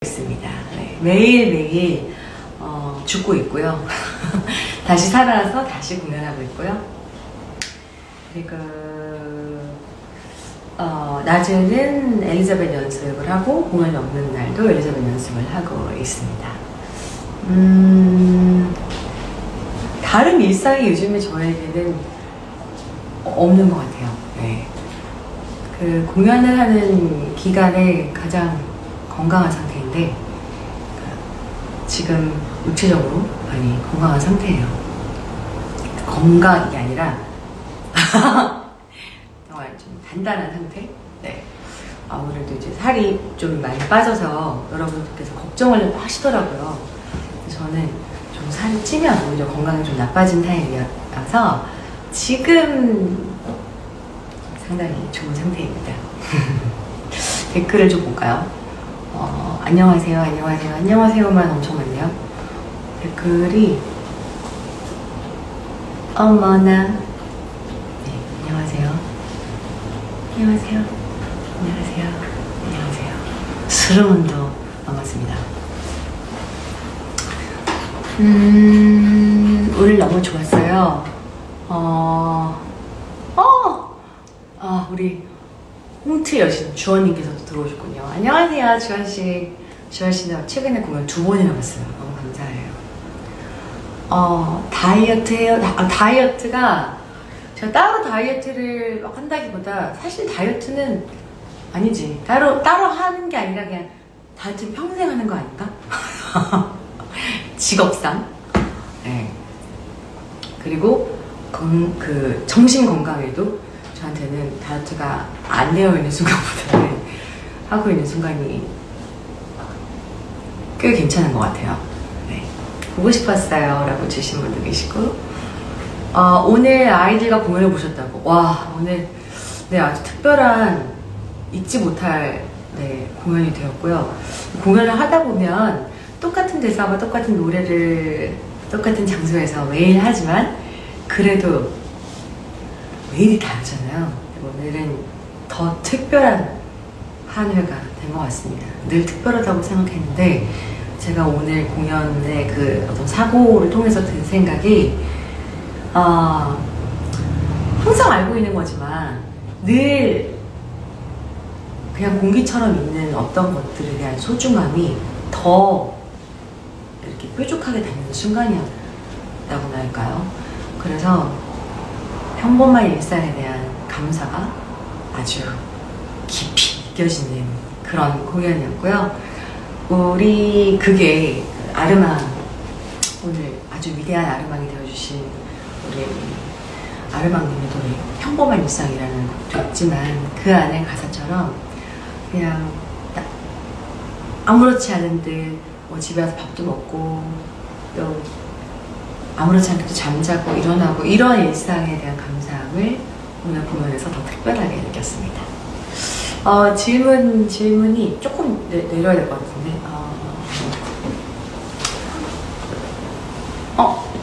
있습니다. 네, 매일매일 죽고 있고요. 다시 살아나서 다시 공연하고 있고요. 그리고 낮에는 엘리자벳 연습을 하고 공연이 없는 날도 엘리자벳 연습을 하고 있습니다. 다른 일상이 요즘에 저에게는 없는 것 같아요. 네. 그 공연을 하는 기간에 가장 건강한 상태인데 지금 육체적으로 많이 건강한 상태예요. 건강이 아니라 정말 좀 단단한 상태? 네. 아무래도 이제 살이 좀 많이 빠져서 여러분들께서 걱정을 하시더라고요. 저는 좀 살이 찌면 오히려 건강이 좀 나빠진 타입이라서 지금 상당히 좋은 상태입니다. 댓글을 좀 볼까요? 안녕하세요, 안녕하세요, 안녕하세요만 엄청 많네요. 댓글이 어머나. 네, 안녕하세요. 안녕하세요. 안녕하세요. 안녕하세요. 스름은도 반갑습니다. 오늘 너무 좋았어요. 우리 홍트 여신 주원님께서도 들어오셨군요. 안녕하세요, 주원씨. 주원씨는 최근에 공연 2번이나 봤어요. 너무 감사해요. 다이어트 해요. 다이어트가 제가 따로 다이어트를 막 한다기보다 사실 다이어트는 아니지. 따로 하는 게 아니라 그냥 다이어트는 평생 하는 거 아닐까? 직업상. 네. 그리고 그 정신 건강에도 저한테는 다이어트가 안 되어 있는 순간보다는 하고 있는 순간이 꽤 괜찮은 것 같아요. 네. 보고 싶었어요 라고 주신 분도 계시고, 오늘 아이들과 공연을 보셨다고. 와, 오늘 네, 아주 특별한 잊지 못할 공연이 되었고요. 공연을 하다 보면 똑같은 대사와 똑같은 노래를 똑같은 장소에서 매일 하지만 그래도 매일이 다르잖아요. 오늘은 더 특별한 한 회가 된 것 같습니다. 늘 특별하다고 생각했는데 제가 오늘 공연의 그 어떤 사고를 통해서 든 생각이 항상 알고 있는 거지만 늘 그냥 공기처럼 있는 어떤 것들에 대한 소중함이 더 이렇게 뾰족하게 되는 순간이었다고나 할까요? 그래서 평범한 일상에 대한 감사가 아주 깊이 느껴지는 그런 공연이었고요. 우리 그게 아르망, 오늘 아주 위대한 아르망이 되어주신 우리 아르망님의 노래 평범한 일상이라는 곡도 있지만 그 안에 가사처럼 그냥 아무렇지 않은 듯 집에 와서 밥도 먹고 또 아무렇지 않게 또 잠자고 일어나고 이런 일상에 대한 감사함을 오늘 공연에서 더 특별하게 느꼈습니다. 질문이 조금 내려야 될 것 같은데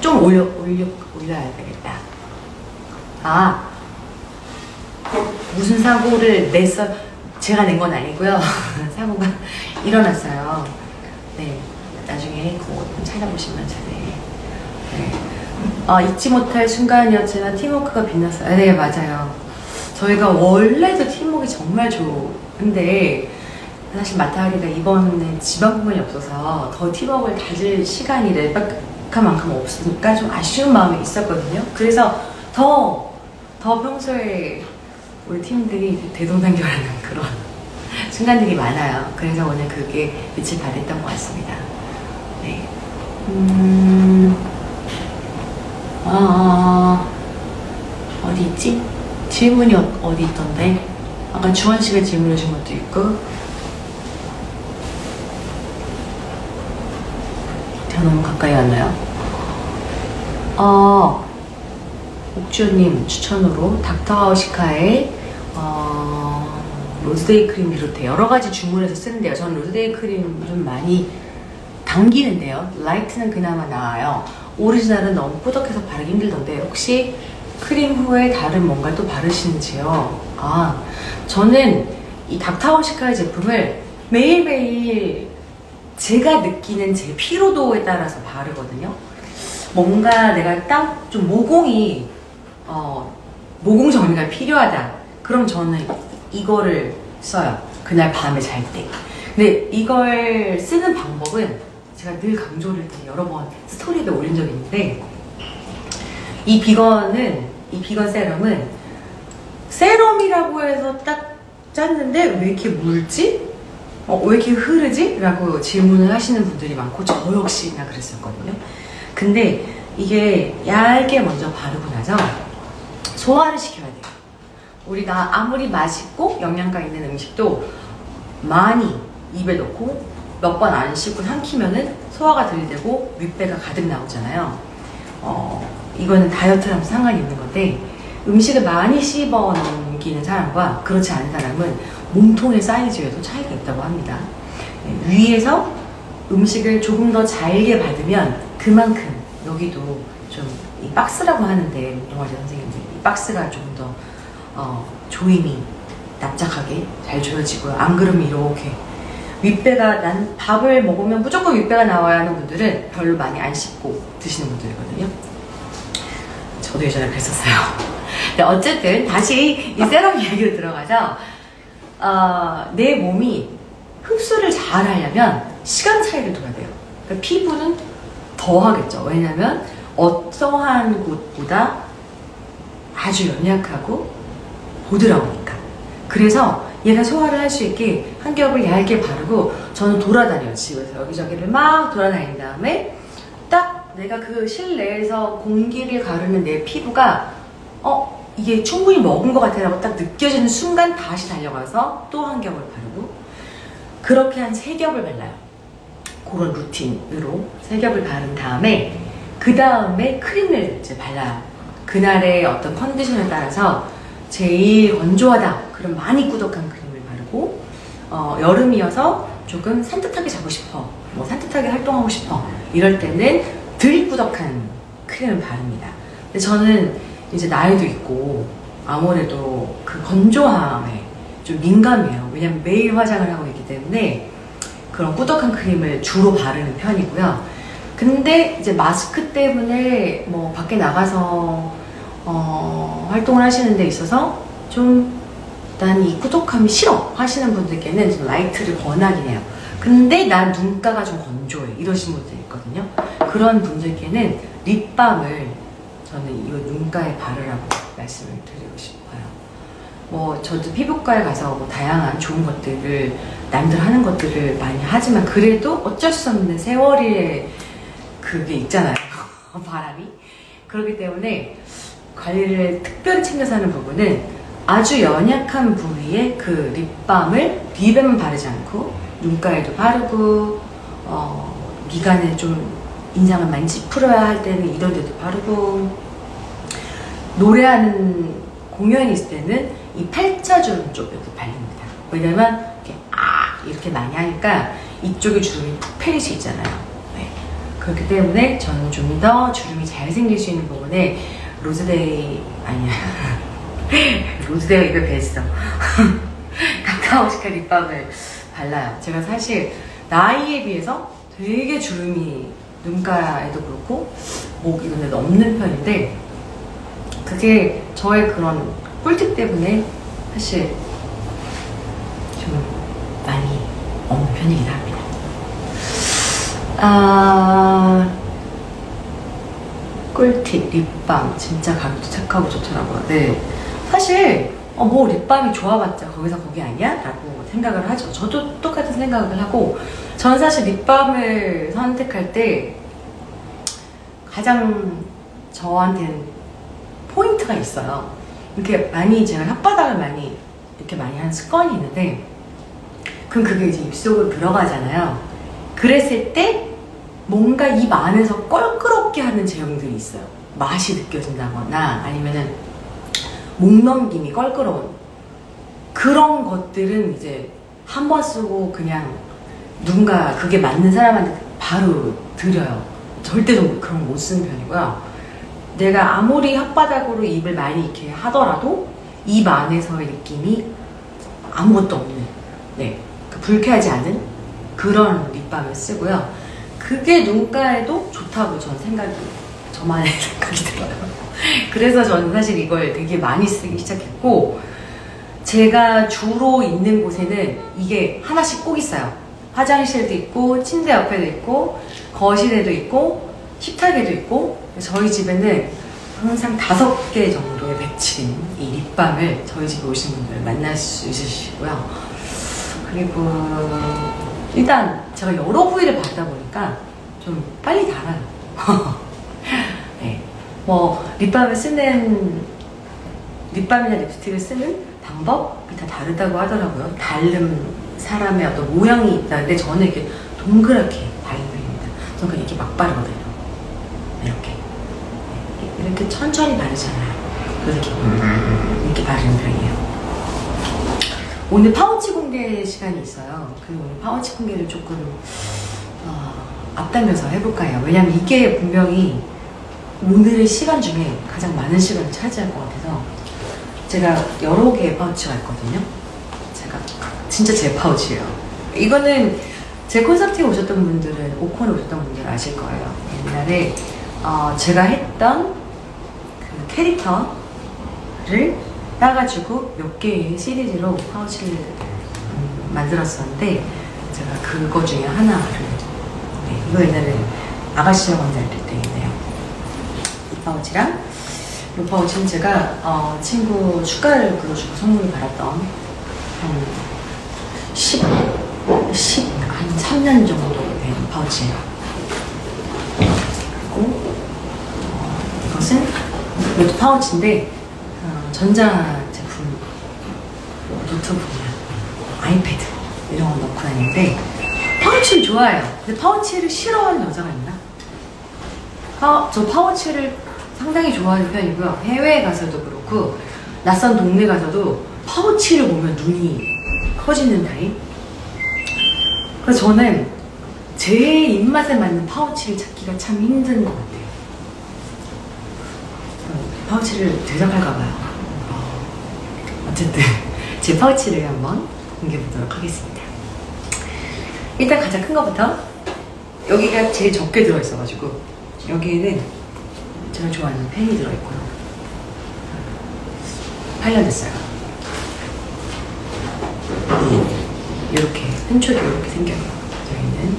좀 올려야 되겠다. 무슨 사고를 제가 낸 건 아니고요. 사고가 일어났어요. 네, 나중에 그거 좀 찾아보시면 자세히. 네. 잊지 못할 순간이었지만 팀워크가 빛났어요. 네, 맞아요. 저희가 원래도 팀워크가 정말 좋은데 사실 마타리가 이번에 지방 공연이 없어서 더 팀워크를 다질 시간이 레베카 만큼 없으니까 좀 아쉬운 마음이 있었거든요. 그래서 더 평소에 우리 팀들이 대동단결하는 그런 순간들이 많아요. 그래서 오늘 그게 빛을 발했던 것 같습니다. 네. 어디 있지? 질문이 어디 있던데? 아까 주원씨가 질문을 준 것도 있고. 제가 너무 가까이 왔나요? 옥주님 추천으로 닥터하우시카의 로즈데이 크림 비롯해 여러가지 주문해서 쓰는데요. 저는 로즈데이 크림 좀 많이 당기는데요. 라이트는 그나마 나아요. 오리지널은 너무 꾸덕해서 바르기 힘들던데 혹시 크림 후에 다른 뭔가 또 바르시는지요? 저는 이 닥터하우시카의 제품을 매일매일 제가 느끼는 제 피로도에 따라서 바르거든요. 뭔가 내가 딱 좀 모공이 모공 정리가 필요하다. 그럼 저는 이거를 써요. 그날 밤에 잘 때. 근데 이걸 쓰는 방법은 제가 늘 강조를 여러 번 스토리에도 올린 적이 있는데, 이 비건 세럼은 세럼이라고 해서 딱 짰는데 왜 이렇게 묽지? 왜 이렇게 흐르지? 라고 질문을 하시는 분들이 많고 저 역시나 그랬었거든요. 근데 이게 얇게 먼저 바르고 나서 소화를 시켜야 돼요. 우리가 아무리 맛있고 영양가 있는 음식도 많이 입에 넣고 몇 번 안 씹고 삼키면은 소화가 덜 되고 윗배가 가득 나오잖아요. 이거는 다이어트랑 상관이 있는 건데, 음식을 많이 씹어 넘기는 사람과 그렇지 않은 사람은 몸통의 사이즈에도 차이가 있다고 합니다. 위에서 음식을 조금 더 잘게 받으면 그만큼 여기도 좀 이 박스라고 하는데, 동아리 선생님들 이 박스가 좀 더 조임이 납작하게 잘 조여지고요. 안 그러면 이렇게 윗배가, 난 밥을 먹으면 무조건 윗배가 나와야 하는 분들은 별로 많이 안 씹고 드시는 분들이거든요. 저도 예전에 그랬었어요. 근데 어쨌든 다시 이 세럼 이야기로 들어가서 내 몸이 흡수를 잘 하려면 시간 차이를 둬야 돼요. 그러니까 피부는 더 하겠죠. 왜냐면 어떠한 곳보다 아주 연약하고 부드러우니까. 그래서 얘가 소화를 할 수 있게 한 겹을 얇게 바르고 저는 돌아다녀요. 집에서 여기저기를 막 돌아다닌 다음에 딱 내가 그 실내에서 공기를 가르는 내 피부가 이게 충분히 먹은 것 같아라고 딱 느껴지는 순간 다시 달려가서 또 한 겹을 바르고, 그렇게 한 3겹을 발라요. 그런 루틴으로 3겹을 바른 다음에 그 다음에 크림을 이제 발라요. 그날의 어떤 컨디션에 따라서 제일 건조하다 그럼 많이 꾸덕한 크림을 바르고, 여름이어서 조금 산뜻하게 자고 싶어, 뭐 산뜻하게 활동하고 싶어 이럴 때는 덜 꾸덕한 크림을 바릅니다. 근데 저는 이제 나이도 있고 아무래도 그 건조함에 좀 민감해요. 왜냐면 매일 화장을 하고 있기 때문에 그런 꾸덕한 크림을 주로 바르는 편이고요. 근데 이제 마스크 때문에 뭐 밖에 나가서 활동을 하시는 데 있어서 좀 난 이 꾸덕함이 싫어 하시는 분들께는 좀 라이트를 권하긴 해요. 근데 난 눈가가 좀 건조해 이러신 분들 있거든요. 그런 분들께는 립밤을 저는 이 눈가에 바르라고 말씀을 드리고 싶어요. 뭐 저도 피부과에 가서 뭐 다양한 좋은 것들을 남들 하는 것들을 많이 하지만 그래도 어쩔 수 없는 세월의 그게 있잖아요. 바람이. 그렇기 때문에 관리를 특별히 챙겨서 하는 부분은 아주 연약한 부위에 그 립밤을 립에만 바르지 않고 눈가에도 바르고, 미간에 좀 인상을 많이 찌푸려야 할 때는 이럴 때도 바르고, 노래하는 공연이 있을 때는 이 팔자주름 쪽에도 바릅니다. 왜냐면 이렇게 많이 하니까 이쪽에 주름이 푹 패일 수 있잖아요. 네. 그렇기 때문에 저는 좀 더 주름이 잘 생길 수 있는 부분에 로즈데이 아니야 로즈데이가 입에 뱄어 카카오시카 립밤을 발라요. 제가 사실 나이에 비해서 되게 주름이 눈가에도 그렇고 목 이런 데도 없는 편인데, 그게 저의 그런 꿀팁 때문에 사실 좀 많이 없는 편이긴 합니다. 꿀팁, 립밤 진짜 가격도 착하고 좋더라고요. 네. 사실 뭐 립밤이 좋아봤자 거기서 거기 아니야? 라고 생각을 하죠. 저도 똑같은 생각을 하고, 저는 사실 립밤을 선택할 때 가장 저한테는 포인트가 있어요. 이렇게 많이 제가 혓바닥을 많이 이렇게 많이 하는 습관이 있는데, 그럼 그게 이제 입속으로 들어가잖아요. 그랬을 때 뭔가 입 안에서 껄끄럽게 하는 제형들이 있어요. 맛이 느껴진다거나 아니면은 목 넘김이 껄끄러운 그런 것들은 이제 한 번 쓰고 그냥 누군가 그게 맞는 사람한테 바로 드려요. 절대 좀 그런 거 못 쓰는 편이고요. 내가 아무리 혓바닥으로 입을 많이 이렇게 하더라도 입 안에서의 느낌이 아무것도 없는, 네, 불쾌하지 않은 그런 립밤을 쓰고요. 그게 눈가에도 좋다고 저만의 생각이 들어요. 그래서 저는 사실 이걸 되게 많이 쓰기 시작했고, 제가 주로 있는 곳에는 이게 하나씩 꼭 있어요. 화장실도 있고, 침대 옆에도 있고, 거실에도 있고, 식탁에도 있고. 저희 집에는 항상 5개 정도의 배치인 이 립밤을 저희 집에 오신 분들 만날 수 있으시고요. 그리고 일단 제가 여러 부위를 바르다 보니까 좀 빨리 닳아요. 네. 뭐 립밤이나 립스틱을 쓰는 방법이 다 다르다고 하더라고요. 다른 사람의 어떤 모양이 있다는데 저는 이렇게 동그랗게 바르는 편입니다. 저는 그냥 이렇게 막 바르거든요. 이렇게 천천히 바르잖아요. 그래서 이렇게 바르는 편이에요. 오늘 파우치 공개 시간이 있어요. 그리고 오늘 파우치 공개를 조금 앞당겨서 해볼까 해요. 왜냐면 이게 분명히 오늘의 시간 중에 가장 많은 시간을 차지할 것 같아서 제가 여러 개의 파우치가 있거든요. 제가 진짜 제 파우치예요. 이거는 제 콘서트에 오셨던 분들은, 오콘에 오셨던 분들은 아실 거예요. 옛날에 제가 했던 그 캐릭터를 따가지고 몇 개의 시리즈로 파우치를 만들었었는데, 제가 그거 중에 하나를, 네, 이거 옛날에 아가씨 학원 다닐 때 있네요. 이 파우치랑 이 파우치는 제가 친구 축가를 불러주고 선물을 받았던 한 3년 정도 된 파우치예요. 그리고 이것은 이것도 파우치인데 전자제품, 노트북이나 아이패드 이런 거 넣고 다니는데 파우치를 좋아해요. 근데 파우치를 싫어하는 여자가 있나? 저 파우치를 상당히 좋아하는 편이고요. 해외에 가서도 그렇고 낯선 동네 가서도 파우치를 보면 눈이 커지는 타입. 그래서 저는 제 입맛에 맞는 파우치를 찾기가 참 힘든 것 같아요. 파우치를 제작할까봐요. 어쨌든 제 파우치를 한번 공개해보도록 하겠습니다. 일단 가장 큰 것부터, 여기가 제일 적게 들어있어가지고 여기에는 제가 좋아하는 펜이 들어있고요. 8년 됐어요. 이렇게 펜촉이 이렇게 생겨요. 저희는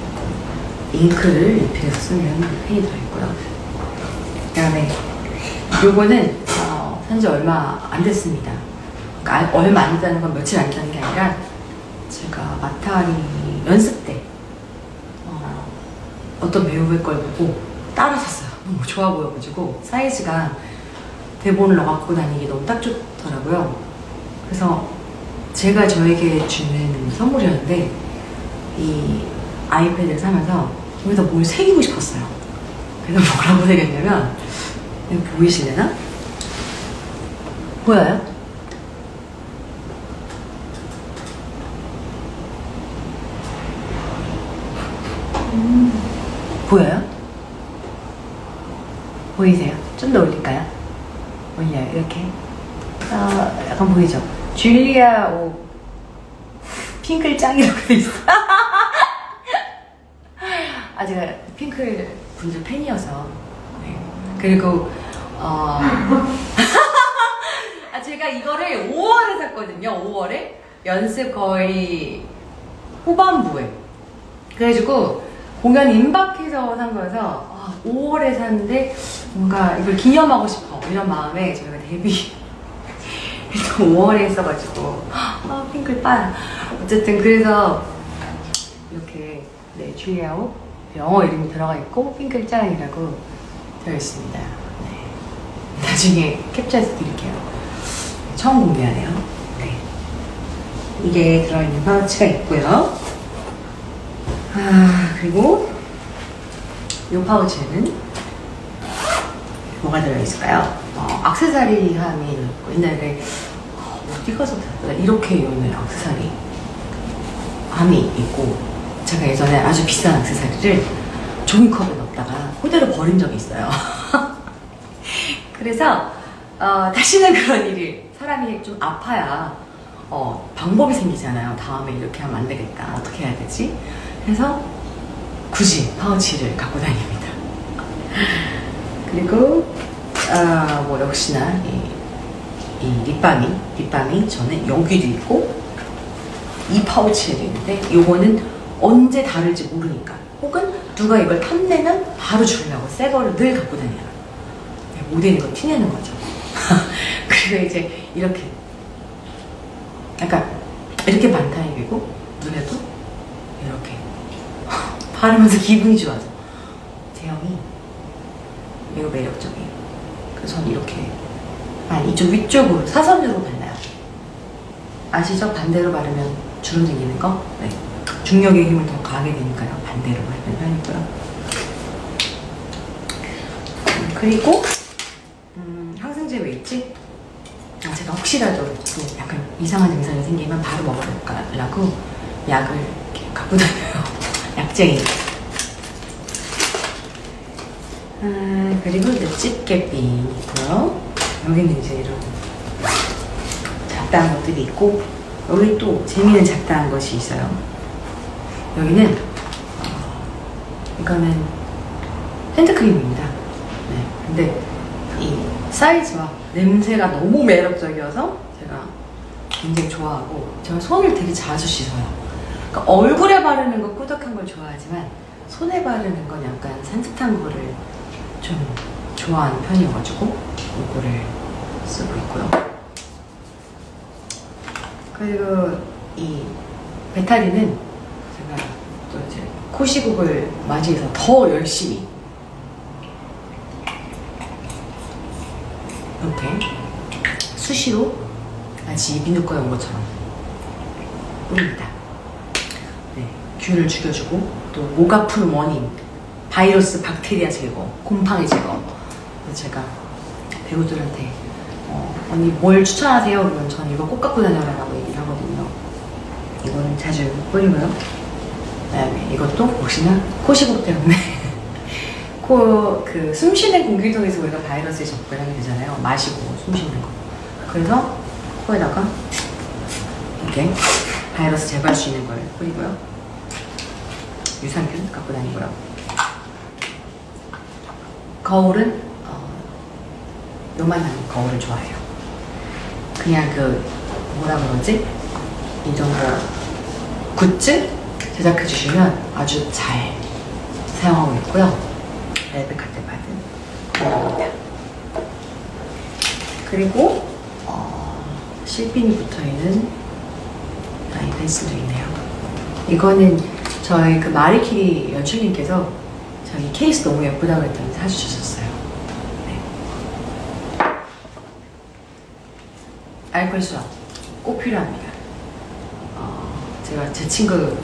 잉크를 리필해서 쓰는 펜이 들어있고요. 그 다음에 요거는 산지 얼마 안 됐습니다. 그러니까 얼마 안 됐다는 건 며칠 안 됐다는 게 아니라 제가 마타리 연습 때 어떤 배우의 걸 보고 따라 샀어요. 너무 좋아 보여가지고 사이즈가 대본을 넣어 갖고 다니기 너무 딱 좋더라고요. 그래서 제가 저에게 주는 선물이었는데 이 아이패드를 사면서 여기다 뭘 새기고 싶었어요. 그래서 뭐라고 새겼냐면, 이거 보이실래나? 보여요? 보여요? 보이세요? 좀 더 올릴까요? 올려요, 이렇게. 약간 보이죠? 줄리아 오 핑클 짱이라고 돼있어. 제가 핑클 분들 팬이어서. 네. 그리고 제가 이거를 5월에 샀거든요. 5월에 연습 거의 후반부에. 그래가지고 공연 임박해서 산 거여서 5월에 샀는데 뭔가 이걸 기념하고 싶어, 이런 마음에 저희가 데뷔 5월에 했어가지고 핑클 빠. 어쨌든 그래서 이렇게 네, 줄리아오 영어 이름이 들어가 있고 핑클 짱이라고 되어 있습니다. 네. 나중에 캡처해서 드릴게요. 처음 공개하네요. 네. 이게 들어있는 파우치가 있고요. 그리고 이 파우치에는 뭐가 들어있을까요? 액세서리 함이 있고, 옛날에 어디 가서 샀더라? 이렇게 있는 액세서리 함이 있고, 제가 예전에 아주 비싼 액세서리를 종이컵에 넣었다가 그대로 버린 적이 있어요. 그래서 다시는 그런 일이, 사람이 좀 아파야 방법이 생기잖아요. 다음에 이렇게 하면 안 되겠다, 어떻게 해야 되지? 그래서 굳이 파우치를 갖고 다닙니다. 그리고 뭐 역시나 이 립밤이 저는 여기도 있고 이 파우치에도 있는데 요거는 언제 다를지 모르니까, 혹은 누가 이걸 탐내면 바로 주려고 새 거를 늘 갖고 다녀요. 모델이 이거 티내는 거죠. 그리고 이제 이렇게 약간 이렇게 반타입이고 눈에도 이렇게 바르면서 기분이 좋아져. 제형이 매우 매력적이에요. 그래서 저는 이렇게 이쪽 위쪽으로 사선으로 발라요. 아시죠? 반대로 바르면 주름 생기는 거? 네. 중력의 힘을 더 가하게 되니까요. 반대로 바르는 편이고요. 그리고 항생제 왜 있지? 제가 혹시라도 약간 이상한 증상이 생기면 바로 먹으려고 약을 이렇게 갖고 다녀요. 약쟁이. 그리고 이제 집게핀이 있고요. 여기는 이제 이런 잡다한 것들이 있고, 여기 또 재미있는 잡다한 것이 있어요. 여기는 이거는 핸드크림입니다. 네, 근데 이 사이즈와 냄새가 너무 매력적이어서 제가 굉장히 좋아하고, 제가 손을 되게 자주 씻어요. 그러니까 얼굴에 바르는 거 꾸덕한 걸 좋아하지만 손에 바르는 건 약간 산뜻한 거를 좀 좋아하는 편이어가지고 이거를 쓰고 있고요. 그리고 이 베타딘은 제가 또 이제 코시국을 맞이해서 더 열심히 이렇게 수시로 마치 비누가 온 것처럼 뿌립니다. 네, 균을 죽여주고 또 목 아픈 원인, 바이러스, 박테리아 제거, 곰팡이 제거. 제가 배우들한테 언니 뭘 추천하세요? 그러면 저는 이거 꼭 갖고 다녀라라고 얘기를 하거든요. 이거는 자주 뿌리고요. 그다음에 이것도 혹시나 코시국 때문에 그 숨 쉬는 공기통에서 우리가 바이러스에 접근하게 되잖아요. 마시고 숨 쉬는 거. 그래서 코에다가 이렇게 바이러스 제거할 수 있는 걸 뿌리고요. 유산균 갖고 다니고요. 거울은 요만한 거울을 좋아해요. 그냥 뭐라 그러지? 이 정도 굿즈 제작해 주시면 아주 잘 사용하고 있고요. 벨벳카트 받은 거울입니다. 그리고 실핀이 붙어있는 이 펜슬도 있네요. 이거는 저희 마리키리 연출님께서 저희 케이스 너무 예쁘다고 했더니 사주셨어요. 네. 알코올 수압 꼭 필요합니다. 제가 제 친구,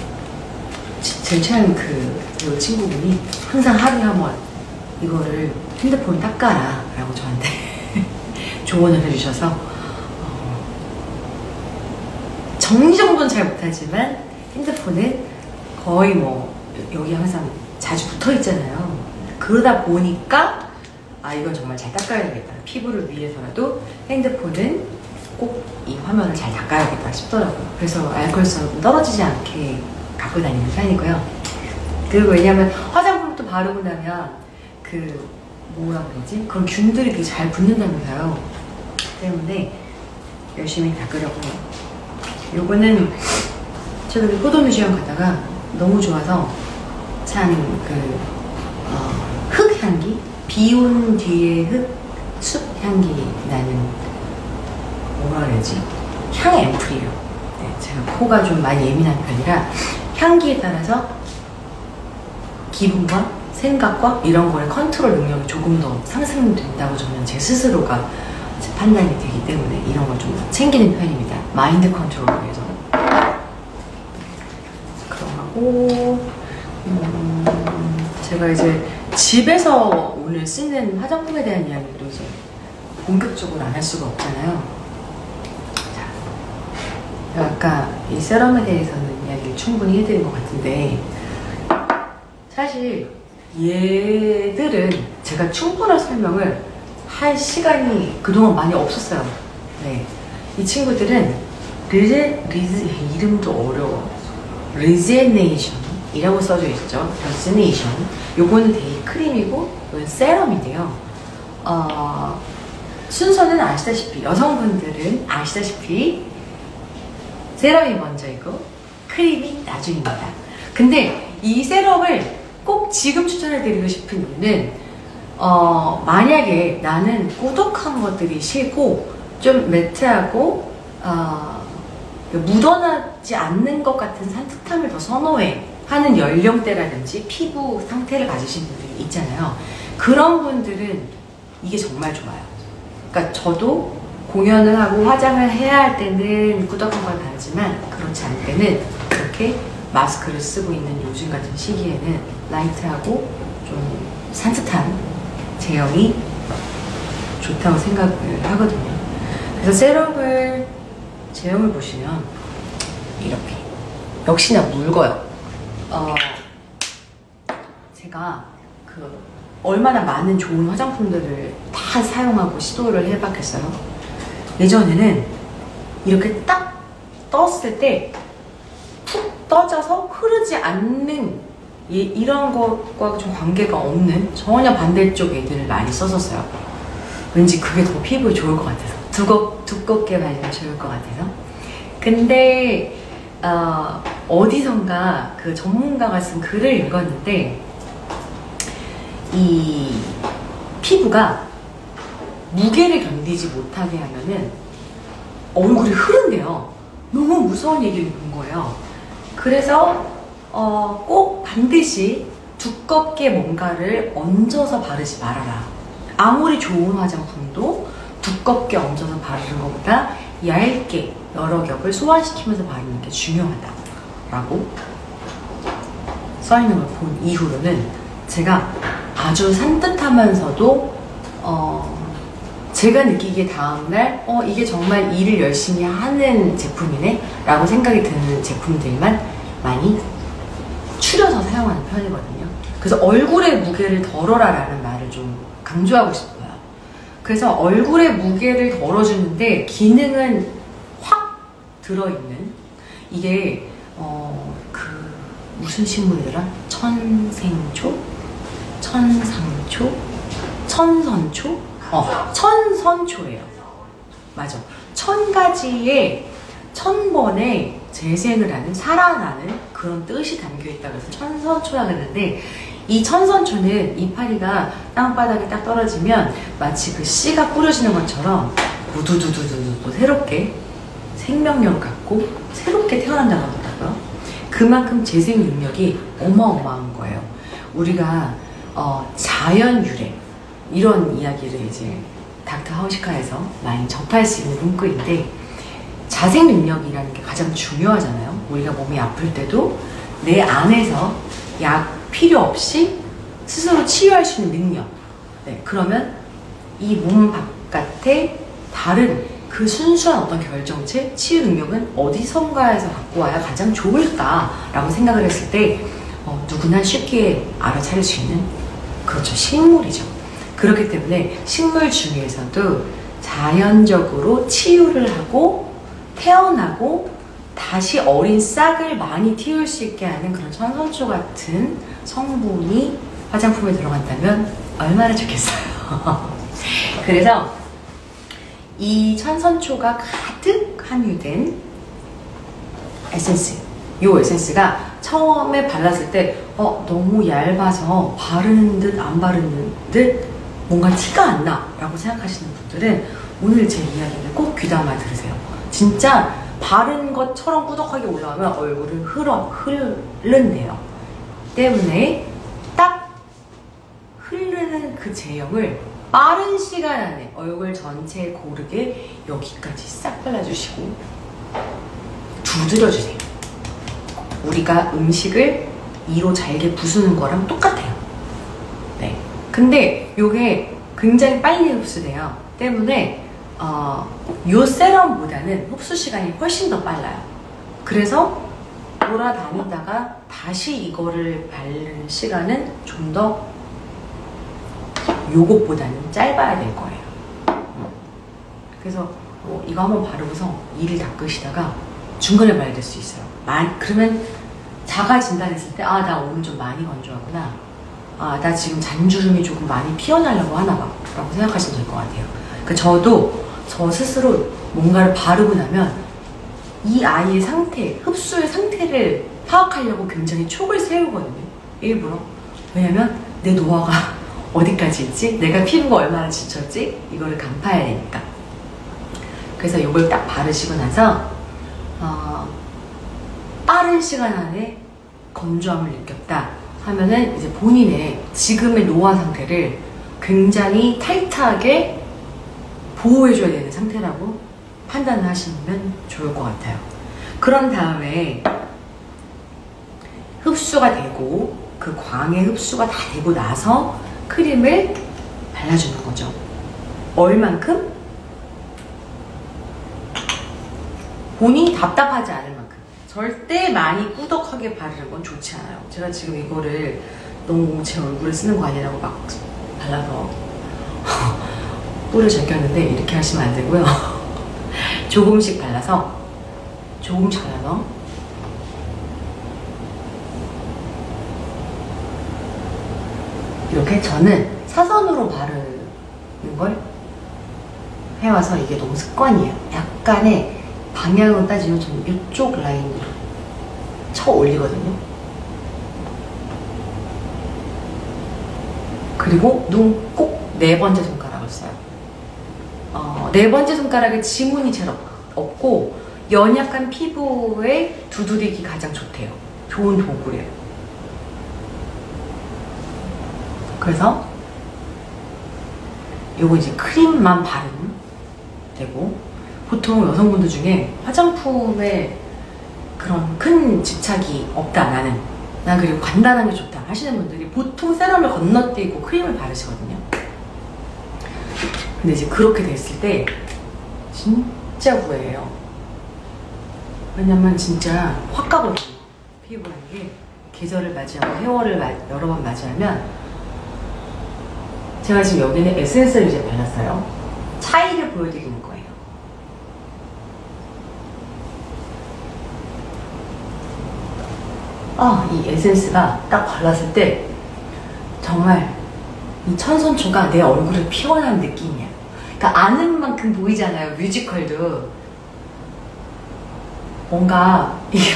제일 친한 그 친구분이 항상 하루에 한 번 이거를 핸드폰 닦아라 라고 저한테 조언을 해주셔서 정리정돈은 잘 못하지만 핸드폰은 거의 여기 항상 자주 붙어 있잖아요. 그러다 보니까 이건 정말 잘 닦아야겠다. 피부를 위해서라도 핸드폰은 꼭 이 화면을 잘 닦아야겠다 싶더라고요. 그래서 알코올성 떨어지지 않게 갖고 다니는 편이고요. 그리고 왜냐면 화장품도 바르고 나면 뭐라 그러지? 그런 균들이 되게 잘 붙는다면서요. 때문에 열심히 닦으려고 해요. 요거는 제가 포도 뮤지엄 가다가 너무 좋아서 산 흙 향기? 비 온 뒤에 숲 향기 나는 뭐라 그러지? 향 앰플이에요. 네, 제가 코가 좀 많이 예민한 편이라 향기에 따라서 기분과 생각과 이런 거를 컨트롤 능력이 조금 더 상승된다고 저는 제 스스로가 판단이 되기 때문에 이런 걸 좀 챙기는 편입니다. 마인드 컨트롤을 위해서. 그러고 제가 이제 집에서 오늘 쓰는 화장품에 대한 이야기도 이제 본격적으로 안 할 수가 없잖아요. 자, 아까 이 세럼에 대해서는 이야기를 충분히 해드린 것 같은데, 사실 얘들은 제가 충분한 설명을 할 시간이 그동안 많이 없었어요. 네, 이 친구들은 이름도 어려워. 리제네이션 이라고 써져 있죠. 데스티네이션. 요거는 데이 크림이고 이건 세럼인데요. 순서는 아시다시피 여성분들은 아시다시피 세럼이 먼저이고 크림이 나중입니다. 근데 이 세럼을 꼭 지금 추천해 드리고 싶은 이유는 만약에 나는 꾸덕한 것들이 싫고 좀 매트하고 묻어나지 않는 것 같은 산뜻함을 더 선호해 하는 연령대라든지 피부 상태를 가지신 분들이 있잖아요. 그런 분들은 이게 정말 좋아요. 그러니까 저도 공연을 하고 화장을 해야 할 때는 꾸덕한 걸 바르지만 그렇지 않을 때는 이렇게 마스크를 쓰고 있는 요즘 같은 시기에는 라이트하고 좀 산뜻한 제형이 좋다고 생각을 하거든요. 그래서 세럼을 제형을 보시면 이렇게 역시나 묽어요. 제가 얼마나 많은 좋은 화장품들을 다 사용하고 시도를 해봤겠어요. 예전에는 이렇게 딱 떴을 때 푹 떠져서 흐르지 않는 이런 것과 좀 관계가 없는 전혀 반대쪽 애들을 많이 썼었어요. 왠지 그게 더 피부에 좋을 것 같아서 두껍게 바르면 좋을 것 같아서. 근데 어디선가 그 전문가가 쓴 글을 읽었는데 이 피부가 무게를 견디지 못하게 하면은 얼굴이 흐른대요. 너무 무서운 얘기를 본 거예요. 그래서 꼭 반드시 두껍게 뭔가를 얹어서 바르지 말아라. 아무리 좋은 화장품도 두껍게 얹어서 바르는 것보다 얇게 여러 겹을 소화시키면서 바르는 게 중요하다라고 써있는 걸 본 이후로는 제가 아주 산뜻하면서도 제가 느끼기에 다음날 이게 정말 일을 열심히 하는 제품이네 라고 생각이 드는 제품들만 많이 추려서 사용하는 편이거든요. 그래서 얼굴의 무게를 덜어라 라는 말을 좀 강조하고 싶어요. 그래서 얼굴의 무게를 덜어주는데 기능은 확 들어있는 이게 무슨 식물이더라? 천생초? 천상초? 천선초? 천선초예요. 맞아. 1000가지의 1000번의 재생을 하는, 살아나는 그런 뜻이 담겨있다고 해서 천선초라고 했는데, 이 천선초는 이파리가 땅바닥에 딱 떨어지면 마치 그 씨가 뿌려지는 것처럼 우두두두두두 새롭게 생명력 갖고 새롭게 태어난다고 하더라고요. 그만큼 재생 능력이 어마어마한 거예요. 우리가 자연 유래 이런 이야기를 이제 닥터 하우시카에서 많이 접할 수 있는 문구인데, 자생 능력이라는 게 가장 중요하잖아요. 우리가 몸이 아플 때도 내 안에서 약 필요 없이 스스로 치유할 수 있는 능력. 네, 그러면 이 몸 바깥에 다른 그 순수한 어떤 결정체, 치유 능력은 어디선가에서 갖고 와야 가장 좋을까라고 생각을 했을 때 누구나 쉽게 알아차릴 수 있는, 그렇죠, 식물이죠. 그렇기 때문에 식물 중에서도 자연적으로 치유를 하고 태어나고 다시 어린 싹을 많이 틔울 수 있게 하는 그런 천선초 같은 성분이 화장품에 들어간다면 얼마나 좋겠어요. 그래서 이 천선초가 가득 함유된 에센스, 이 에센스가 처음에 발랐을 때 너무 얇아서 바르는 듯 안 바르는 듯 뭔가 티가 안 나 라고 생각하시는 분들은 오늘 제 이야기를 꼭 귀담아 들으세요. 진짜 바른 것처럼 꾸덕하게 올라오면 얼굴을 흐른대요. 때문에 딱 흐르는 그 제형을 빠른 시간 안에 얼굴 전체에 고르게 여기까지 싹 발라주시고 두드려주세요. 우리가 음식을 이로 잘게 부수는 거랑 똑같아요. 네. 근데 이게 굉장히 빨리 흡수돼요. 때문에 요 세럼보다는 흡수 시간이 훨씬 더 빨라요. 그래서 돌아다니다가 다시 이거를 바르는 시간은 좀 더 요것보다는 짧아야 될 거예요. 그래서 이거 한번 바르고서 일을 닦으시다가 중간에 말릴 수 있어요. 그러면 자가 진단했을 때, 아, 나 오늘 좀 많이 건조하구나. 아, 나 지금 잔주름이 조금 많이 피어나려고 하나 봐. 라고 생각하시면 될 것 같아요. 그러니까 저도 저 스스로 뭔가를 바르고 나면 이 아이의 상태, 흡수의 상태를 파악하려고 굉장히 촉을 세우거든요. 일부러. 왜냐면 내 노화가 어디까지 있지? 내가 피부가 얼마나 지쳤지? 이거를 간파해야 되니까. 그래서 이걸 딱 바르시고 나서 빠른 시간 안에 건조함을 느꼈다 하면은 이제 본인의 지금의 노화 상태를 굉장히 타이트하게 보호해줘야 되는 상태라고 판단을 하시면 좋을 것 같아요. 그런 다음에 흡수가 되고 그 광의 흡수가 다 되고 나서 크림을 발라주는 거죠. 얼만큼? 본인이 답답하지 않을 만큼. 절대 많이 꾸덕하게 바르는 건 좋지 않아요. 제가 지금 이거를 너무 제 얼굴에 쓰는 거 아니라고 막 발라서 뿔을 제꼈는데 이렇게 하시면 안 되고요. 조금씩 발라서 이렇게 저는 사선으로 바르는 걸 해와서 이게 너무 습관이에요. 약간의 방향으로 따지면 저는 이쪽 라인으로 쳐 올리거든요. 그리고 눈 꼭 네 번째 손가락을 써요. 네 번째 손가락에 지문이 제일 없고 연약한 피부에 두드리기 가장 좋대요. 좋은 도구래요. 그래서 요거 이제 크림만 바르면 되고, 보통 여성분들 중에 화장품에 그런 큰 집착이 없다, 난 그리고 간단한 게 좋다 하시는 분들이 보통 세럼을 건너뛰고 크림을 바르시거든요. 근데 이제 그렇게 됐을 때 진짜 후회해요. 왜냐면 진짜 확 가거든요. 피부라는 게 계절을 맞이하고 세월을 여러 번 맞이하면. 제가 지금 여기는 에센스를 이제 발랐어요. 차이를 보여드리는 거예요. 이 에센스가 딱 발랐을 때 정말 이 천선초가 내 얼굴을 피워나는 느낌이야. 그러니까 아는 만큼 보이잖아요. 뮤지컬도 뭔가 이게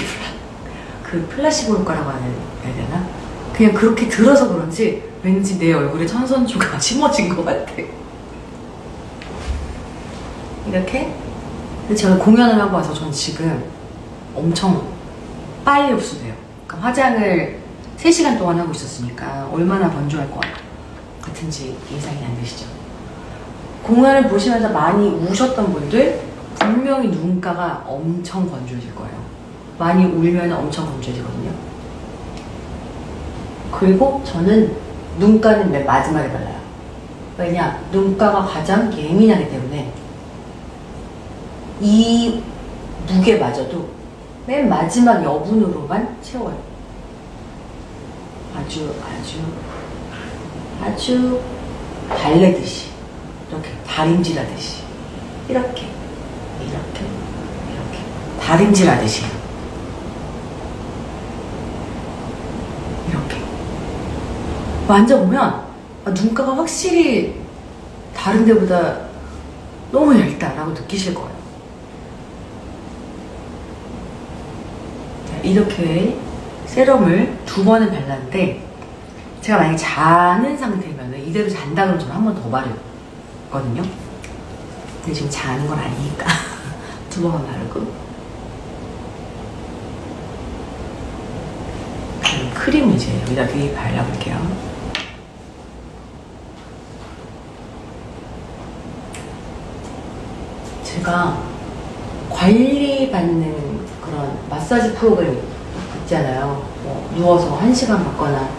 그 플라시보 효과라고 해야 되나? 그냥 그렇게 들어서 그런지 왠지 내 얼굴에 천선초가 심어진 것 같아. 이렇게. 근데 제가 공연을 하고 와서 전 지금 엄청 빨리 흡수돼요. 그러니까 화장을 3시간 동안 하고 있었으니까 얼마나 건조할 것 같은지 예상이 안 되시죠? 공연을 보시면서 많이 우셨던 분들 분명히 눈가가 엄청 건조해질 거예요. 많이 울면 엄청 건조해지거든요. 그리고 저는 눈가는 맨 마지막에 발라요. 왜냐? 눈가가 가장 예민하기 때문에 이 무게마저도 맨 마지막 여분으로만 채워요. 아주 달래듯이, 이렇게 다림질하듯이, 이렇게 다림질하듯이 이렇게 만져보면 눈가가 확실히 다른 데보다 너무 얇다라고 느끼실 거예요. 이렇게 세럼을 2번을 발랐는데, 제가 만약에 자는 상태면 이대로 잔다 그러면 저는 한 번 더 바르거든요. 근데 지금 자는 건 아니니까 2번만 바르고, 그럼 크림을 이제 여기다 위에 발라볼게요. 제가 관리받는 그런 마사지 프로그램 있잖아요. 뭐 누워서 1시간 받거나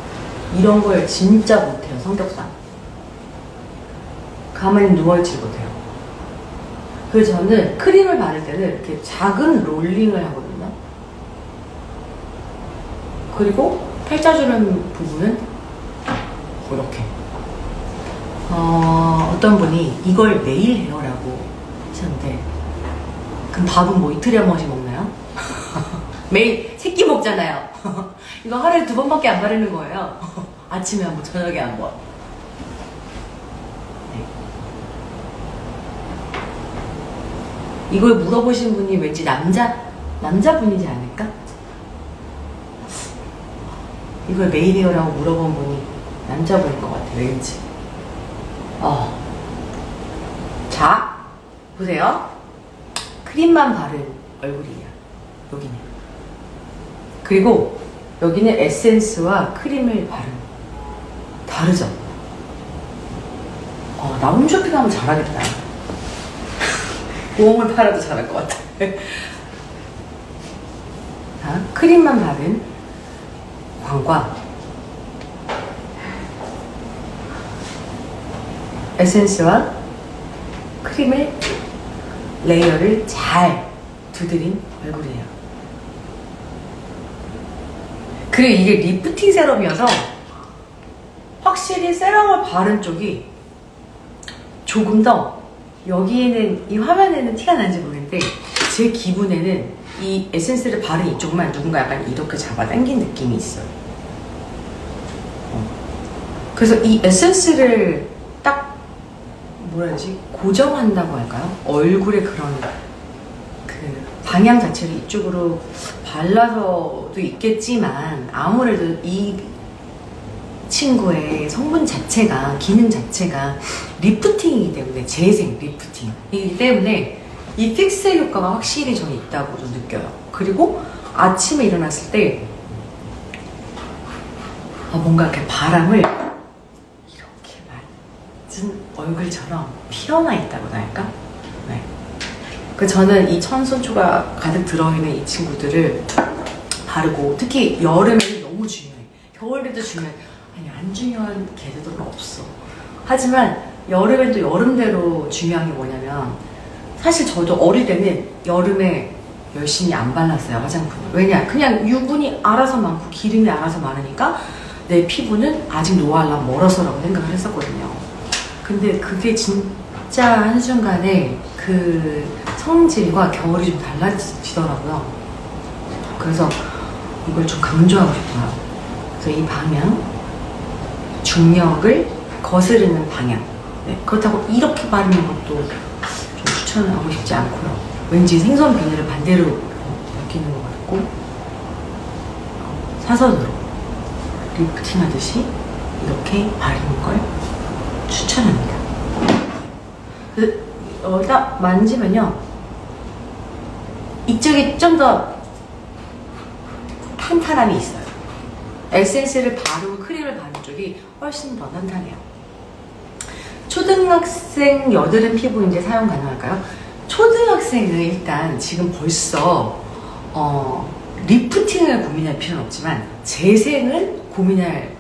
이런 걸 진짜 못해요. 성격상 가만히 누워있지 못해요. 그래서 저는 크림을 바를 때는 이렇게 작은 롤링을 하거든요. 그리고 팔자주름 부분은 이렇게. 어떤 분이 이걸 매일 해요라고 하셨는데, 그럼 밥은 뭐 이틀에 한 번씩 먹나요? 매일 새끼 먹잖아요. 이거 하루에 2번밖에 안 바르는 거예요. 아침에 한 번, 저녁에 한 번. 네. 이걸 물어보신 분이 왠지 남자분이지 않을까? 이걸 매일 해요라고 물어본 분이 남자분인 것 같아, 왠지. 자, 보세요. 크림만 바른 얼굴이에요. 여기는. 그리고 여기는 에센스와 크림을 바른. 다르죠? 나 홈쇼핑하면 잘하겠다. 보험을 팔아도 잘할 것 같아. 자, 크림만 바른 광과 에센스와 크림을 레이어를 잘 두드린 얼굴이에요. 그리고 이게 리프팅 세럼이어서 확실히 세럼을 바른 쪽이 조금 더, 여기에는 이 화면에는 티가 나는지 모르겠는데 제 기분에는 이 에센스를 바른 이쪽만 누군가 약간 이렇게 잡아당긴 느낌이 있어요. 그래서 이 에센스를 딱 뭐라 해야지, 고정한다고 할까요? 얼굴의 그런 그 방향 자체를 이쪽으로 발라서도 있겠지만 아무래도 이 친구의 성분 자체가, 기능 자체가 리프팅이기 때문에, 재생 리프팅이기 때문에 이 픽스의 효과가 확실히 저는 있다고 좀 느껴요. 그리고 아침에 일어났을 때 뭔가 이렇게 바람을 이렇게 맞은 얼굴처럼 피어나 있다고 할까? 네. 그 저는 이 천손초가 가득 들어있는 이 친구들을 바르고, 특히 여름에는 너무 중요해. 겨울에도 중요해. 아니, 안 중요한 계절은 없어. 하지만 여름엔 또 여름대로 중요한 게 뭐냐면, 사실 저도 어릴 때는 여름에 열심히 안 발랐어요, 화장품을. 왜냐? 그냥 유분이 알아서 많고 기름이 알아서 많으니까 내 피부는 아직 노화하려면 멀어서라고 생각을 했었거든요. 근데 그게 진짜 한순간에 그 성질과 겨울이 좀 달라지더라고요. 그래서 이걸 좀 강조하고 싶어요. 그래서 이 방향, 중력을 거스르는 방향. 네, 그렇다고 이렇게 바르는 것도 좀 추천하고 싶지 않고요. 왠지 생선 비늘을 반대로 벗기는 것 같고, 사선으로 리프팅 하듯이 이렇게 바르는 걸 추천합니다. 딱 만지면요, 이쪽이 좀 더 탄탄함이 있어요. 에센스를 바르고 크림을 바른 쪽이 훨씬 더 탄탄해요. 초등학생 여드름 피부인데 사용 가능할까요? 초등학생은 일단 지금 벌써 리프팅을 고민할 필요는 없지만 재생을 고민할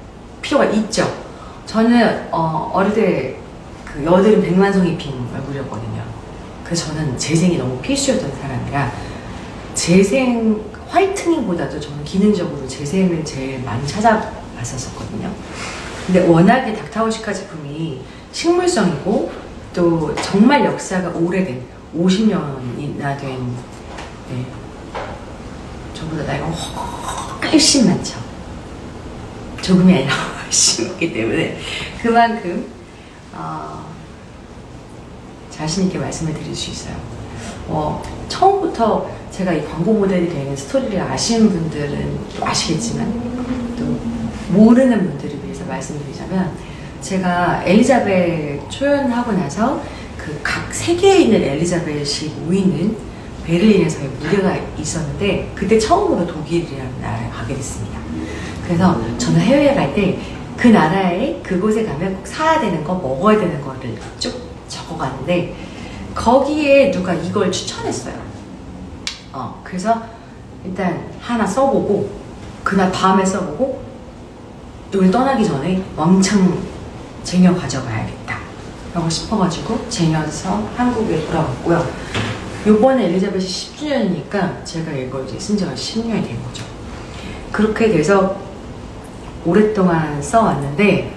필요가 있죠. 저는 어릴 때 그 여드름 백만송이 핀 얼굴이었거든요. 그래서 저는 재생이 너무 필수였던 사람이라 재생, 화이트닝보다도 저는 기능적으로 재생을 제일 많이 찾아봤었거든요. 근데 워낙에 닥터오시카 제품이 식물성이고 또 정말 역사가 오래된, 50년이나 된, 네, 저보다 나이가 훨씬 많죠. 조금이 아니라 훨씬 많기 때문에 그만큼 자신있게 말씀을 드릴 수 있어요. 처음부터 제가 이 광고 모델이 되는 스토리를 아시는 분들은 또 아시겠지만 또 모르는 분들을 위해서 말씀드리자면, 제가 엘리자벳 초연하고 나서 그 각 세계에 있는 엘리자벳이 모이는 베를린에서의 무대가 있었는데, 그때 처음으로 독일이라는 나라에 가게 됐습니다. 그래서 저는 해외에 갈 때 그 나라에, 그곳에 가면 꼭 사야 되는 거, 먹어야 되는 거를 쭉 적어가는데 거기에 누가 이걸 추천했어요. 그래서 일단 하나 써보고, 그날 밤에 써보고, 여기 떠나기 전에 왕창 쟁여 가져가야겠다 라고 싶어가지고 쟁여서 한국에 돌아왔고요. 요번에 엘리자벳이 10주년이니까 제가 이걸 이제 쓴 지가 10년이 된 거죠. 그렇게 돼서 오랫동안 써왔는데,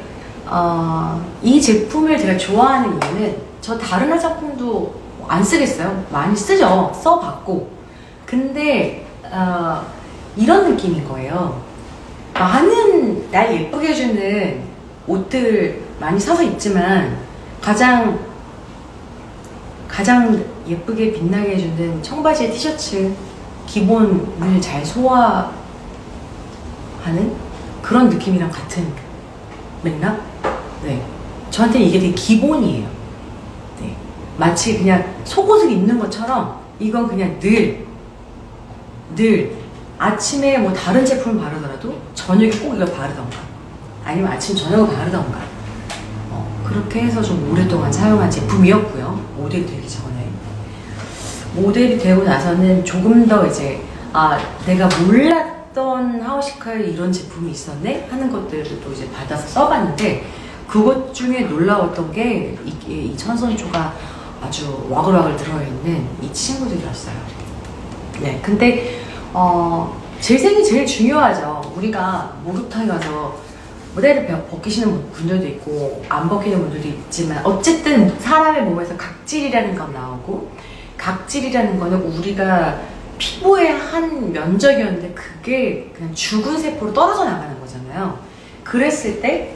이 제품을 제가 좋아하는 이유는, 저 다른 화장품도 안 쓰겠어요. 많이 쓰죠. 써봤고. 근데 이런 느낌인 거예요. 많은 날 예쁘게 해주는 옷들 많이 사서 입지만 가장 예쁘게 빛나게 해주는 청바지에 티셔츠 기본을 잘 소화하는 그런 느낌이랑 같은 맥락? 네. 저한테는 이게 되게 기본이에요. 네. 마치 그냥 속옷을 입는 것처럼 이건 그냥 늘 아침에 뭐 다른 제품을 바르더라도 저녁에 꼭 이걸 바르던가 아니면 아침 저녁을 바르던가 그렇게 해서 좀 오랫동안 사용한 제품이었고요. 모델이 되기 전에. 모델이 되고 나서는 조금 더 이제 내가 몰랐던 하우시카에 이런 제품이 있었네 하는 것들을 또 이제 받아서 써봤는데 그것 중에 놀라웠던 게 이 천선초가 아주 와글와글 들어있는 이 친구들이었어요. 네, 근데 재생이 제일 중요하죠. 우리가 목욕탕에 가서 모델을 벗기시는 분들도 있고 안 벗기는 분들도 있지만 어쨌든 사람의 몸에서 각질이라는 건 나오고 각질이라는 거는 우리가 피부의 한 면적이었는데 그게 그냥 죽은 세포로 떨어져 나가는 거잖아요. 그랬을 때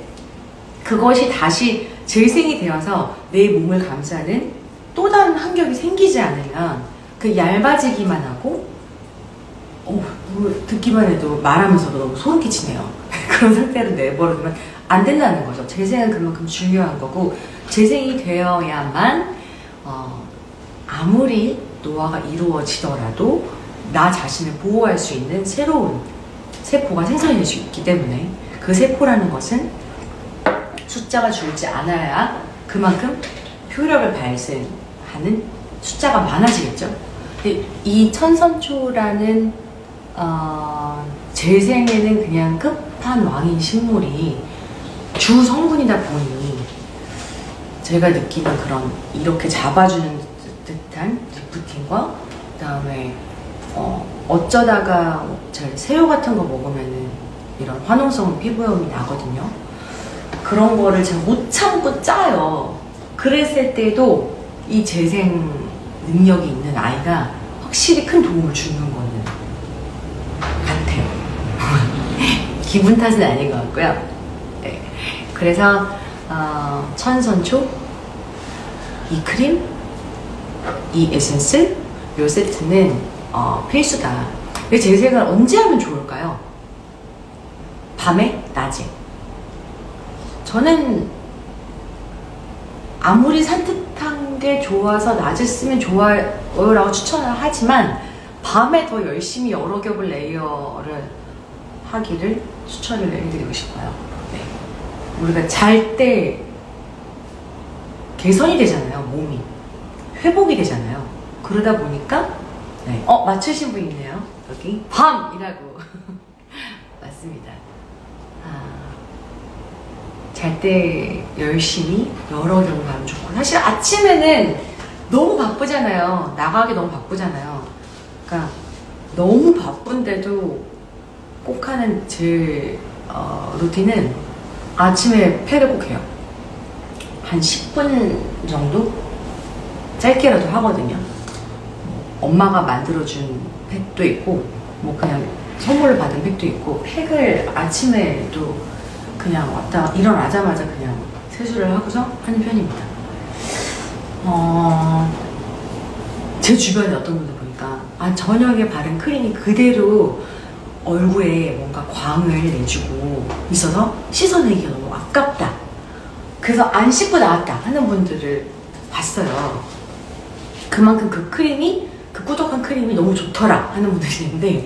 그것이 다시 재생이 되어서 내 몸을 감싸는 또 다른 환경이 생기지 않으면 그 얇아지기만 하고 듣기만 해도 말하면서도 너무 소름 끼치네요. 그런 상태로 내버려두면 안 된다는 거죠. 재생은 그만큼 중요한 거고 재생이 되어야만 아무리 노화가 이루어지더라도 나 자신을 보호할 수 있는 새로운 세포가 생성이 될 수 있기 때문에 그 세포라는 것은 숫자가 줄지 않아야 그만큼 효력을 발생하는 숫자가 많아지겠죠. 근데 이 천선초라는 재생에는 그냥 끝판왕인 식물이 주 성분이다 보니 제가 느끼는 그런 이렇게 잡아주는 듯한 리프팅과 그 다음에 어쩌다가 새우 같은 거 먹으면은 이런 화농성 피부염이 나거든요. 그런 거를 제가 못 참고 짜요. 그랬을 때도 이 재생 능력이 있는 아이가 확실히 큰 도움을 주는 거는 같아요. 기분 탓은 아닌 것 같고요. 네. 그래서 천선초, 이 크림, 이 에센스, 요 세트는 필수다. 재생을 언제 하면 좋을까요? 밤에? 낮에? 저는 아무리 산뜻한 게 좋아서 낮에 쓰면 좋아요 라고 추천을 하지만 밤에 더 열심히 여러 겹을 레이어를 하기를 추천을 해드리고 싶어요. 네. 우리가 잘 때 개선이 되잖아요. 몸이 회복이 되잖아요. 그러다 보니까 네. 맞추신 분 있네요. 여기 밤이라고 맞습니다. 잘 때 열심히 여러 겹을 가면 좋고 사실 아침에는 너무 바쁘잖아요. 나가기 너무 바쁘잖아요. 그러니까 너무 바쁜데도 꼭 하는 제 루틴은 아침에 팩을 꼭 해요. 한 10분 정도 짧게라도 하거든요. 엄마가 만들어준 팩도 있고 뭐 그냥 선물을 받은 팩도 있고 팩을 아침에도 그냥 일어나자마자 그냥 세수를 하고서 하는 편입니다. 제 주변에 어떤 분들 보니까 저녁에 바른 크림이 그대로 얼굴에 뭔가 광을 내주고 있어서 씻어내기가 너무 아깝다. 그래서 안 씻고 나왔다 하는 분들을 봤어요. 그만큼 그 크림이, 그 꾸덕한 크림이 너무 좋더라 하는 분들이 있는데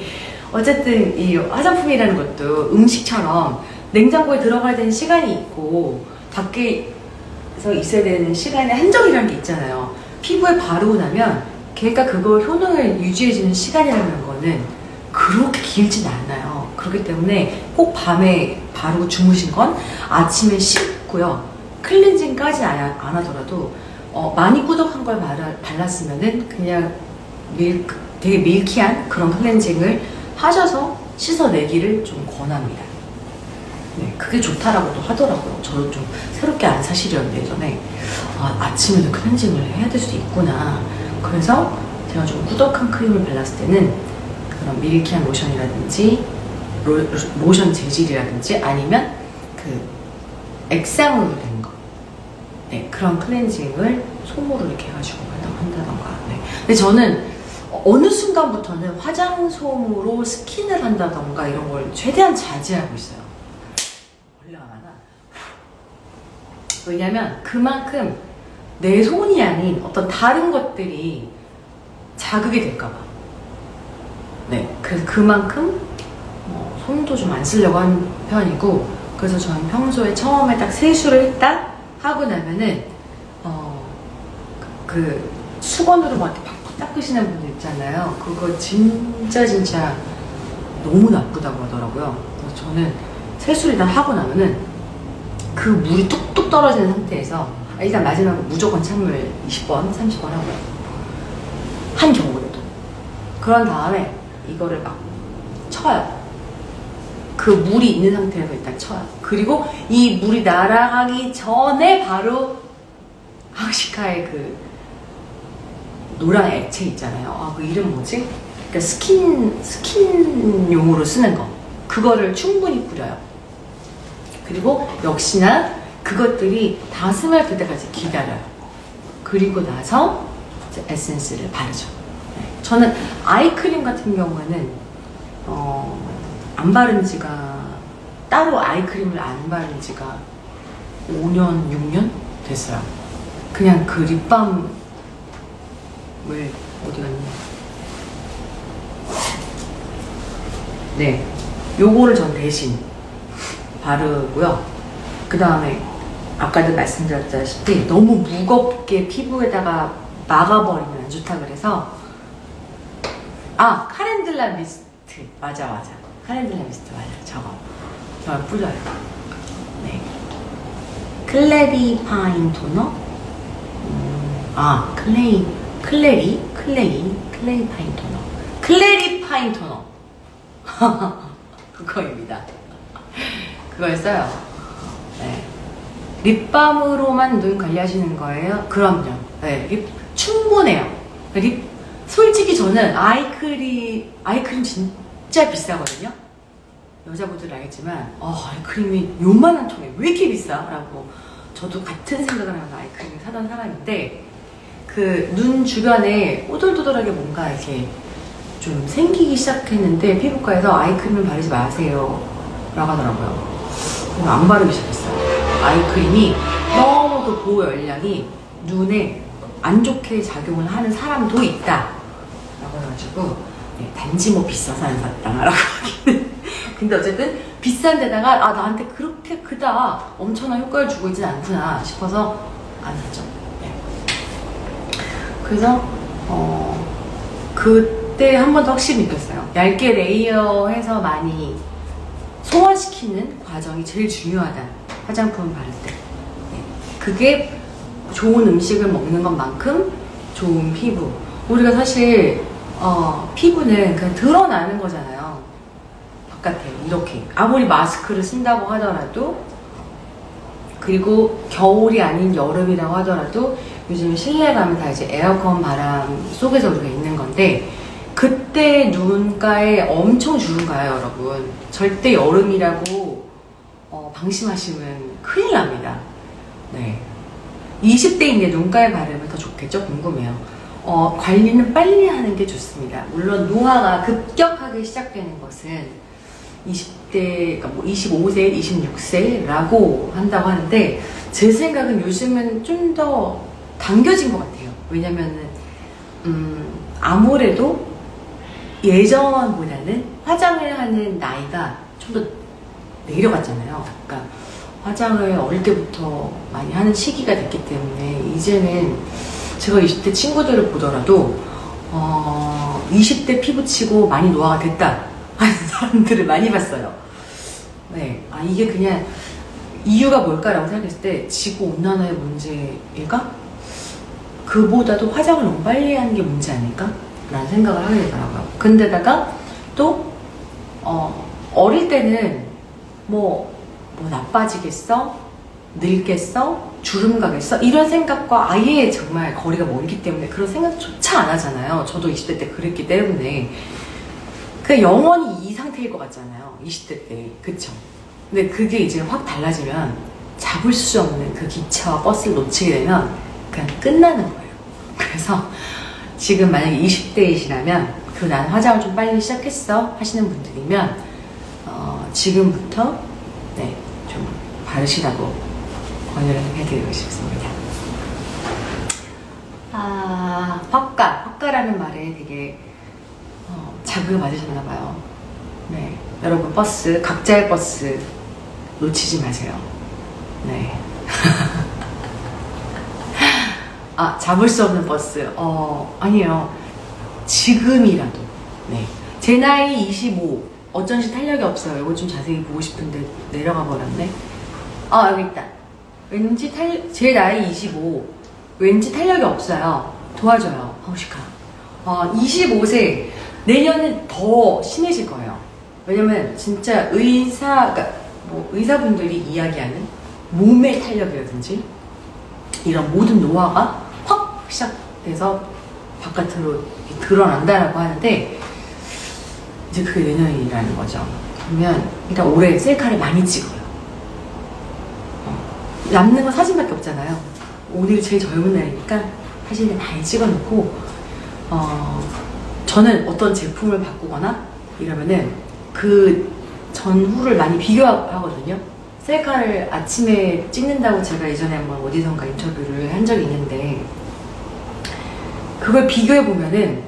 어쨌든 이 화장품이라는 것도 음식처럼 냉장고에 들어가야 되는 시간이 있고 밖에서 있어야 되는 시간의 한정이라는 게 있잖아요. 피부에 바르고 나면 걔가 그걸 효능을 유지해주는 시간이라는 거는 그렇게 길진 않아요. 그렇기 때문에 꼭 밤에 바르고 주무신 건 아침에 씻고요. 클렌징까지 안 하더라도 많이 꾸덕한 걸 발랐으면은 그냥 되게 밀키한 그런 클렌징을 하셔서 씻어내기를 좀 권합니다. 네, 그게 좋다라고도 하더라고요. 저도 좀 새롭게 안 사실이었는데 예전에 아침에도 클렌징을 해야 될 수도 있구나. 그래서 제가 좀 꾸덕한 크림을 발랐을 때는 그 그런 밀키한 로션이라든지 로션 재질이라든지 아니면 그 액상으로 된 거, 네, 그런 클렌징을 솜으로 이렇게 해가지고 한다던가. 네. 근데 저는 어느 순간부터는 화장솜으로 스킨을 한다던가 이런 걸 최대한 자제하고 있어요. 원래가 많아. 왜냐면 그만큼 내 손이 아닌 어떤 다른 것들이 자극이 될까봐. 네, 그래서 그만큼 손도 좀 안 쓰려고 하는 편이고, 그래서 저는 평소에 처음에 딱 세수를 했다 하고 나면은 그 수건으로 막 이렇게 팍팍 닦으시는 분들 있잖아요. 그거 진짜 너무 나쁘다고 하더라고요. 그래서 저는 세수를 다 하고 나면은 그 물이 뚝뚝 떨어지는 상태에서 일단 마지막으로 무조건 찬물 20번, 30번 하고요. 한겨울에도. 그런 다음에 이거를 막 쳐요. 그 물이 있는 상태에서 일단 쳐요. 그리고 이 물이 날아가기 전에 바로 하우시카의 그 노란 액체 있잖아요. 그 이름 뭐지? 그러니까 스킨용으로 쓰는 거. 그거를 충분히 뿌려요. 그리고 역시나 그것들이 다 스며들 때까지 기다려요. 그리고 나서 이제 에센스를 바르죠. 네. 저는 아이크림 같은 경우에는 안 바른 지가, 따로 아이크림을 안 바른 지가 5년, 6년 됐어요. 그냥 그 립밤을 어디 갔냐? 네, 요거를 전 대신 바르고요. 그 다음에 아까도 말씀드렸다시피 너무 무겁게 피부에다가 막아버리면 안 좋다 그래서 카렌듈라 미스트, 맞아 카렌듈라 미스트 맞아, 저거 뿌려요. 네, 클레리 파인 토너, 클레리 파인 토너, 클레리 파인 토너 그거입니다. 그걸 써요. 네. 립밤으로만 눈 관리하시는 거예요? 그럼요. 네, 충분해요. 솔직히 저는 아이크림 진짜 비싸거든요. 여자분들 알겠지만 아이크림이 요만한 통에 왜 이렇게 비싸? 라고 저도 같은 생각을 하면서 아이크림 사던 사람인데, 그 눈 주변에 오돌도돌하게 뭔가 이렇게 좀 생기기 시작했는데 피부과에서 아이크림을 바르지 마세요 라고 하더라고요. 그래서 안 바르기 시작했어요. 아이크림이 너무도 보호 열량이 눈에 안 좋게 작용을 하는 사람도 있다 라고 해가지고, 네, 단지 뭐 비싸서 안 샀다 라고 하기는 근데 어쨌든 비싼 데다가 나한테 그렇게 크다 엄청난 효과를 주고 있진 않구나 싶어서 안 샀죠. 네. 그래서 그때 한 번 더 확실히 느꼈어요. 얇게 레이어해서 많이 소화시키는 과정이 제일 중요하다, 화장품 바를 때. 네. 그게 좋은 음식을 먹는 것만큼 좋은 피부. 우리가 사실 피부는 그냥 드러나는 거잖아요. 바깥에 이렇게 아무리 마스크를 쓴다고 하더라도, 그리고 겨울이 아닌 여름이라고 하더라도 요즘 실내 가면 다 이제 에어컨 바람 속에서 우리가 있는 건데, 그때 눈가에 엄청 주름 가요, 여러분. 절대 여름이라고 방심하시면 큰일 납니다. 네. 20대인데 눈가에 바르면 더 좋겠죠? 궁금해요. 관리는 빨리 하는 게 좋습니다. 물론 노화가 급격하게 시작되는 것은 20대, 그러니까 뭐 25세, 26세라고 한다고 하는데, 제 생각은 요즘은 좀 더 당겨진 것 같아요. 왜냐면은 아무래도 예전보다는 화장을 하는 나이가 좀 더 내려갔잖아요. 그러니까 화장을 어릴 때부터 많이 하는 시기가 됐기 때문에 이제는 제가 20대 친구들을 보더라도 20대 피부치고 많이 노화가 됐다 하는 사람들을 많이 봤어요. 네, 이게 그냥 이유가 뭘까라고 생각했을 때 지구온난화의 문제일까? 그보다도 화장을 너무 빨리 하는 게 문제 아닐까? 라는 생각을 하게 되더라고요. 근데다가 또 어릴 때는 뭐 나빠지겠어? 늙겠어? 주름 가겠어? 이런 생각과 아예 정말 거리가 멀기 때문에 그런 생각조차 안 하잖아요. 저도 20대 때 그랬기 때문에. 그 영원히 이 상태일 것 같잖아요. 20대 때. 그쵸? 근데 그게 이제 확 달라지면 잡을 수 없는 그 기차와 버스를 놓치게 되면 그냥 끝나는 거예요. 그래서 지금 만약에 20대이시라면 그 난 화장을 좀 빨리 시작했어 하시는 분들이면 지금부터 네, 좀 바르시라고 권유를 해드리고 싶습니다. 화가라는 말에 되게 자극을 받으셨나봐요. 네, 여러분 버스, 각자의 버스 놓치지 마세요. 네. 잡을 수 없는 버스. 아니에요. 지금이라도. 네. 제 나이 25. 어쩐지 탄력이 없어요. 이거 좀 자세히 보고 싶은데 내려가 버렸네. 여기 있다. 왠지 제 나이 25. 왠지 탄력이 없어요. 도와줘요. 하우시카. 25세. 내년은 더 심해질 거예요. 왜냐면 진짜 의사분들이 이야기하는 몸의 탄력이라든지 이런 모든 노화가 확 시작돼서 바깥으로 드러난다라고 하는데 이제 그게 내년이라는 거죠. 그러면 일단 올해 셀카를 많이 찍어요. 남는 건 사진밖에 없잖아요. 오늘이 제일 젊은 날이니까 사진을 많이 찍어놓고 저는 어떤 제품을 바꾸거나 이러면은 그 전후를 많이 비교하거든요. 셀카를 아침에 찍는다고 제가 예전에 한번 어디선가 인터뷰를 한 적이 있는데 그걸 비교해보면은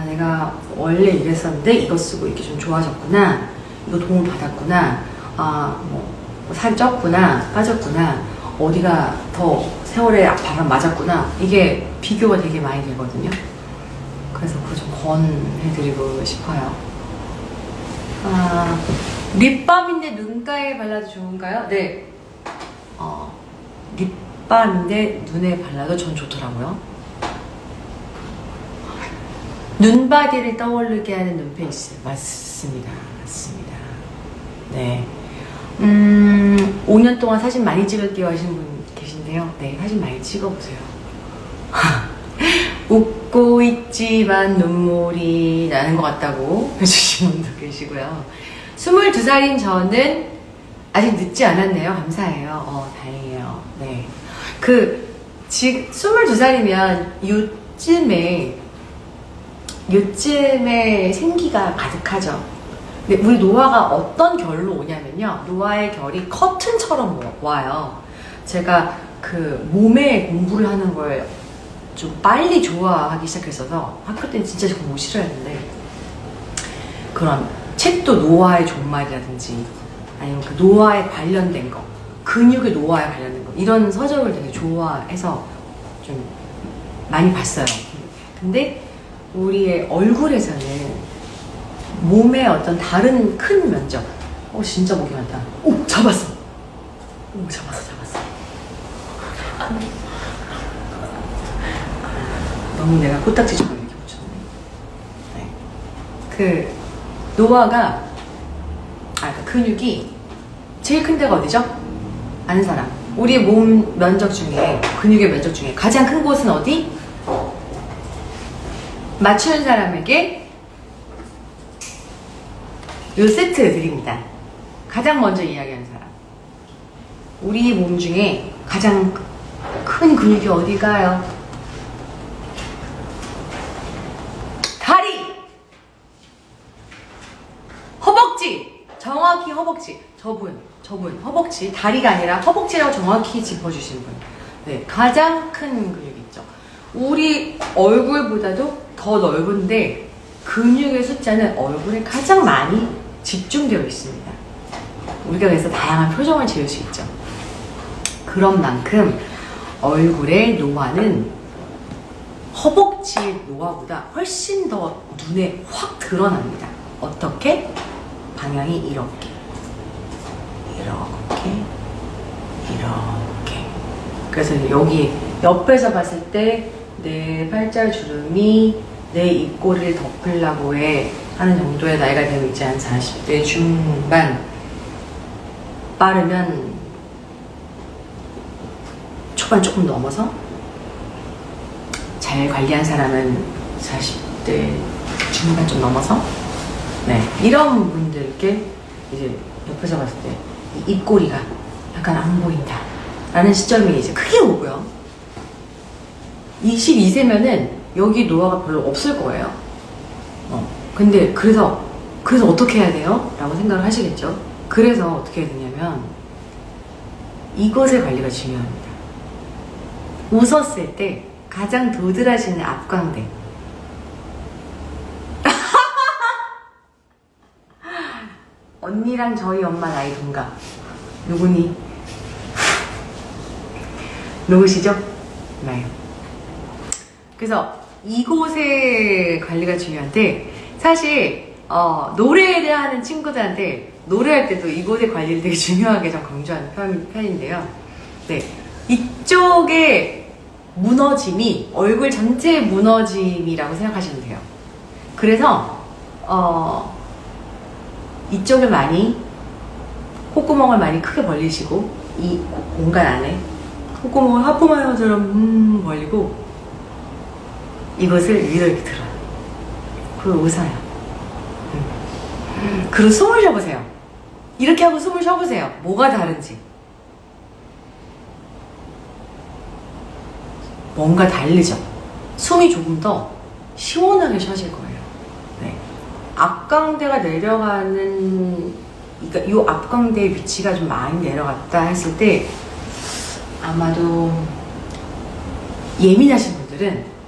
내가 원래 이랬었는데 이거 쓰고 이렇게 좀 좋아졌구나, 이거 도움을 받았구나, 살이 쪘구나, 빠졌구나, 어디가 더 세월에 바람 맞았구나, 이게 비교가 되게 많이 되거든요. 그래서 그거 좀 권해드리고 싶어요. 립밤인데 눈가에 발라도 좋은가요? 네. 립밤인데 눈에 발라도 전 좋더라고요. 눈바디를 떠오르게 하는 눈페이스. 맞습니다. 맞습니다. 네. 5년 동안 사진 많이 찍을게요 하시는 분 계신데요. 네, 사진 많이 찍어보세요. 웃고 있지만 눈물이 나는 것 같다고 해주신 분도 계시고요. 22살인 저는 아직 늦지 않았네요. 감사해요. 다행이에요. 네. 지금 22살이면 요즘에 생기가 가득하죠. 근데 우리 노화가 어떤 결로 오냐면요. 노화의 결이 커튼처럼 와요. 제가 몸에 공부를 하는 걸 좀 빨리 좋아하기 시작했어서 학교 때는 진짜 공부 싫어했는데 그런 책도 노화의 종말이라든지 아니면 그 노화에 관련된 거, 근육의 노화에 관련된 거 이런 서적을 되게 좋아해서 좀 많이 봤어요. 근데 우리의 얼굴에서는 몸의 어떤 다른 큰 면적 진짜 목이 많다. 잡았어. 잡았어. 너무 내가 코딱지처럼 이렇게 붙였네. 네. 노화가 근육이 제일 큰 데가 어디죠? 아는 사람. 우리 몸 면적 중에 근육의 면적 중에 가장 큰 곳은 어디? 맞추는 사람에게 요 세트 드립니다. 가장 먼저 이야기하는 사람. 우리 몸 중에 가장 큰 근육이 어디가요? 다리! 허벅지! 정확히 허벅지. 저분 허벅지. 다리가 아니라 허벅지라고 정확히 짚어주시는 분. 네, 가장 큰 근육 있죠. 우리 얼굴보다도 더 넓은데 근육의 숫자는 얼굴에 가장 많이 집중되어 있습니다. 우리가 그래서 다양한 표정을 지을 수 있죠. 그런 만큼 얼굴의 노화는 허벅지 노화보다 훨씬 더 눈에 확 드러납니다. 어떻게? 방향이 이렇게. 그래서 여기 옆에서 봤을 때 내 팔자주름이 내 입꼬리를 덮으려고 하는 정도의 나이가 되고 있지 한 40대 중반, 빠르면 초반 조금 넘어서, 잘 관리한 사람은 40대 중반 좀 넘어서 네, 이런 분들께 이제 옆에서 봤을 때 이 입꼬리가 약간 안 보인다 라는 시점이 이제 크게 오고요. 22세면은 여기 노화가 별로 없을 거예요. 근데 그래서 어떻게 해야 돼요? 라고 생각을 하시겠죠. 그래서 어떻게 해야 되냐면 이것의 관리가 중요합니다. 웃었을 때 가장 도드라지는 앞광대. 언니랑 저희 엄마 나이 동갑. 누구니? 누구시죠? 네. 그래서 이곳의 관리가 중요한데, 사실 노래를 하는 친구들한테 노래할 때도 이곳의 관리를 되게 중요하게 좀 강조하는 편인데요. 네, 이쪽의 무너짐이 얼굴 전체의 무너짐이라고 생각하시면 돼요. 그래서 이쪽을 많이, 콧구멍을 많이 크게 벌리시고, 이 공간 안에 콧구멍을 하품하여처럼 벌리고, 이것을 위로 이렇게 들어요. 그리고 웃어요. 그리고 숨을 쉬어보세요. 이렇게 하고 숨을 쉬어보세요. 뭐가 다른지. 뭔가 다르죠? 숨이 조금 더 시원하게 쉬어질 거예요. 네. 앞광대가 내려가는, 그러니까 이 앞광대의 위치가 좀 많이 내려갔다 했을 때 아마도 예민하신 분들은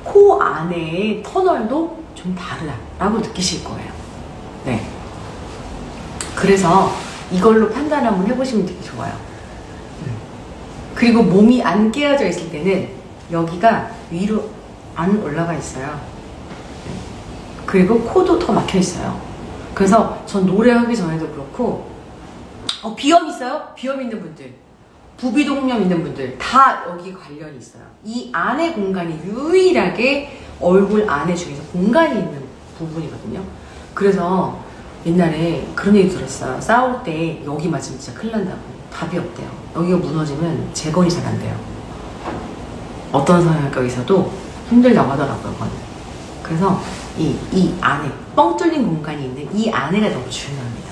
코 안의 터널도 좀 다르다라고 느끼실 거예요. 네. 그래서 이걸로 판단 한번 해보시면 되게 좋아요. 그리고 몸이 안 깨어져 있을 때는 여기가 위로 안 올라가 있어요. 그리고 코도 더 막혀 있어요. 그래서 전 노래하기 전에도 그렇고, 비염 있어요? 비염 있는 분들, 부비동염 있는 분들 다 여기 관련이 있어요. 이 안의 공간이 유일하게 얼굴 안에 중에서 공간이 있는 부분이거든요. 그래서 옛날에 그런 얘기 들었어요. 싸울 때 여기 맞으면 진짜 큰일 난다고. 답이 없대요. 여기가 무너지면 재건이 잘 안 돼요. 어떤 성형외과 의사도 힘들다고 하더라고요, 그건. 그래서 이 안에 뻥 뚫린 공간이 있는 이 안에가 너무 중요합니다.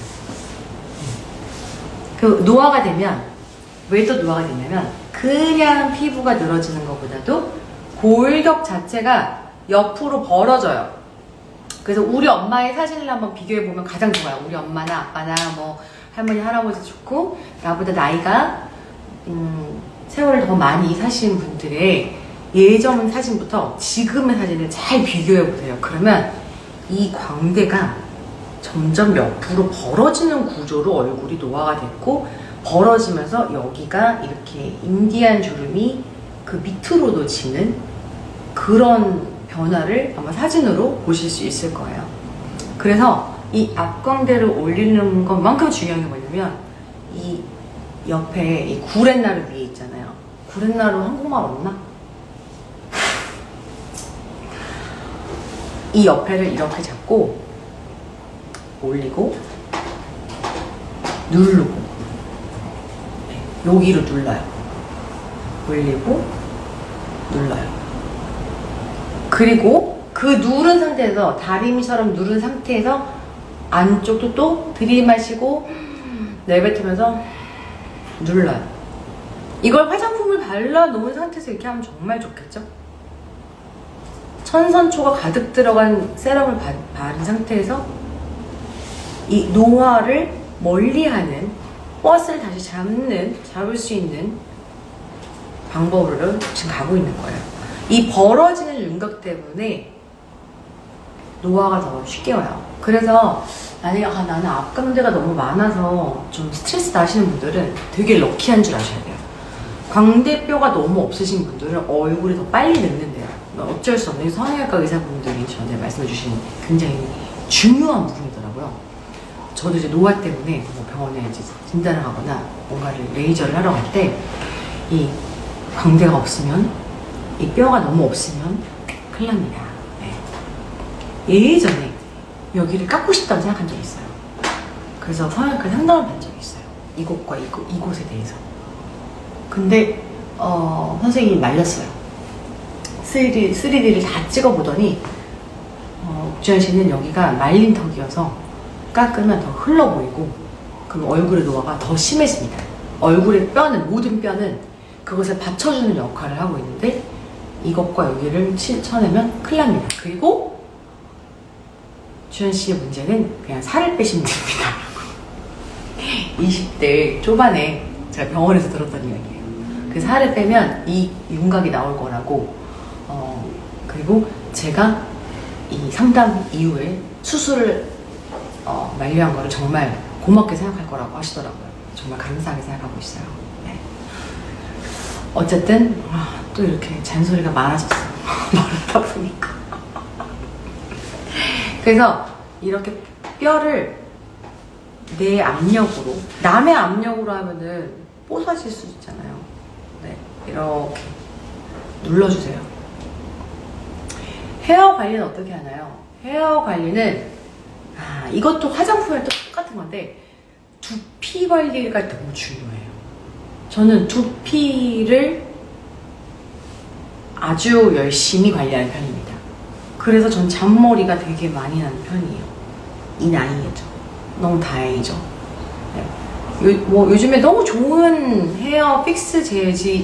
그 노화가 되면, 왜 또 노화가 되냐면 그냥 피부가 늘어지는 것보다도 골격 자체가 옆으로 벌어져요. 그래서 우리 엄마의 사진을 한번 비교해보면 가장 좋아요. 우리 엄마나 아빠나 뭐 할머니 할아버지 좋고, 나보다 나이가 세월을 더 많이 사신 분들의 예전 사진부터 지금의 사진을 잘 비교해보세요. 그러면 이 광대가 점점 옆으로 벌어지는 구조로 얼굴이 노화가 됐고, 벌어지면서 여기가 이렇게 인디안 주름이 그 밑으로도 지는 그런 변화를 아마 사진으로 보실 수 있을 거예요. 그래서 이 앞광대를 올리는 것만큼 중요한 게 뭐냐면 이 옆에 이 구렛나루 위에 있잖아요. 구렛나루 한국말 없나? 이 옆에를 이렇게 잡고 올리고 누르고, 여기로 눌러요. 올리고 눌러요. 그리고 그 누른 상태에서, 다리미처럼 누른 상태에서 안쪽도 또 들이마시고 내뱉으면서 눌러요. 이걸 화장품을 발라 놓은 상태에서 이렇게 하면 정말 좋겠죠? 천선초가 가득 들어간 세럼을 바른 상태에서 이 노화를 멀리하는, 버스를 다시 잡을 수 있는 방법으로 지금 가고 있는 거예요. 이 벌어지는 윤곽 때문에 노화가 더 쉽게 와요. 그래서 만약에 나는 앞광대가 너무 많아서 좀 스트레스 나시는 분들은 되게 럭키한 줄 아셔야 돼요. 광대뼈가 너무 없으신 분들은 얼굴이 더 빨리 늙는데요. 어쩔 수 없는 성형외과 의사분들이 저한테 말씀해 주신 굉장히 중요한 부분이더라고요. 저도 이제 노화 때문에 뭐 병원에 이제 진단을 하거나 뭔가를 레이저를 하러 갈 때 이 광대가 없으면, 이 뼈가 너무 없으면 큰일 납니다. 네. 예전에 여기를 깎고 싶다고 생각한 적이 있어요. 그래서 성형외과 상담을 받은 적이 있어요. 이곳과 이곳에 대해서. 근데 선생님이 말렸어요. 3D를 다 찍어보더니 옥주현 씨는 여기가 말린 턱이어서 깎으면 더 흘러 보이고, 그럼 얼굴의 노화가 더 심해집니다. 얼굴의 뼈는, 모든 뼈는 그것을 받쳐주는 역할을 하고 있는데, 이것과 여기를 쳐내면 큰일 납니다. 그리고 주현 씨의 문제는 그냥 살을 빼시면 됩니다. 20대 초반에 제가 병원에서 들었던 이야기예요. 그 살을 빼면 이 윤곽이 나올 거라고, 그리고 제가 이 상담 이후에 수술을 만료한 거를 정말 고맙게 생각할 거라고 하시더라고요. 정말 감사하게 생각하고 있어요. 네. 어쨌든 또 이렇게 잔소리가 많아졌어요. 말하다 보니까. 그래서 이렇게 뼈를 내 압력으로, 남의 압력으로 하면은 뽀사질 수 있잖아요. 네, 이렇게 눌러주세요. 헤어 관리는 어떻게 하나요? 헤어 관리는 이것도 화장품이랑 똑같은 건데, 두피 관리가 너무 중요해요. 저는 두피를 아주 열심히 관리하는 편입니다. 그래서 전 잔머리가 되게 많이 나는 편이에요. 이 나이에죠. 너무 다행이죠. 네. 요즘에 너무 좋은 헤어 픽스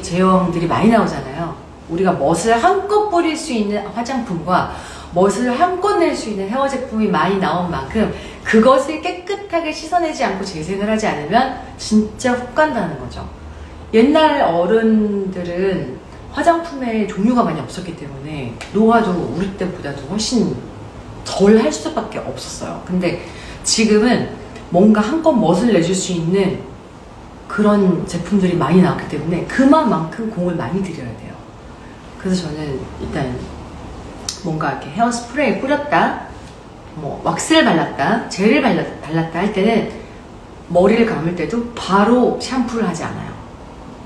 제형들이 많이 나오잖아요. 우리가 멋을 한껏 뿌릴 수 있는 화장품과 멋을 한껏 낼 수 있는 헤어 제품이 많이 나온 만큼, 그것을 깨끗하게 씻어내지 않고 재생을 하지 않으면 진짜 훅 간다는 거죠. 옛날 어른들은 화장품의 종류가 많이 없었기 때문에 노화도 우리 때보다도 훨씬 덜 할 수밖에 없었어요. 근데 지금은 뭔가 한껏 멋을 내줄 수 있는 그런 제품들이 많이 나왔기 때문에 그만큼 공을 많이 들여야 돼요. 그래서 저는 일단 뭔가 이렇게 헤어 스프레이 뿌렸다, 뭐 왁스를 발랐다, 젤을 발랐다 할 때는 머리를 감을 때도 바로 샴푸를 하지 않아요.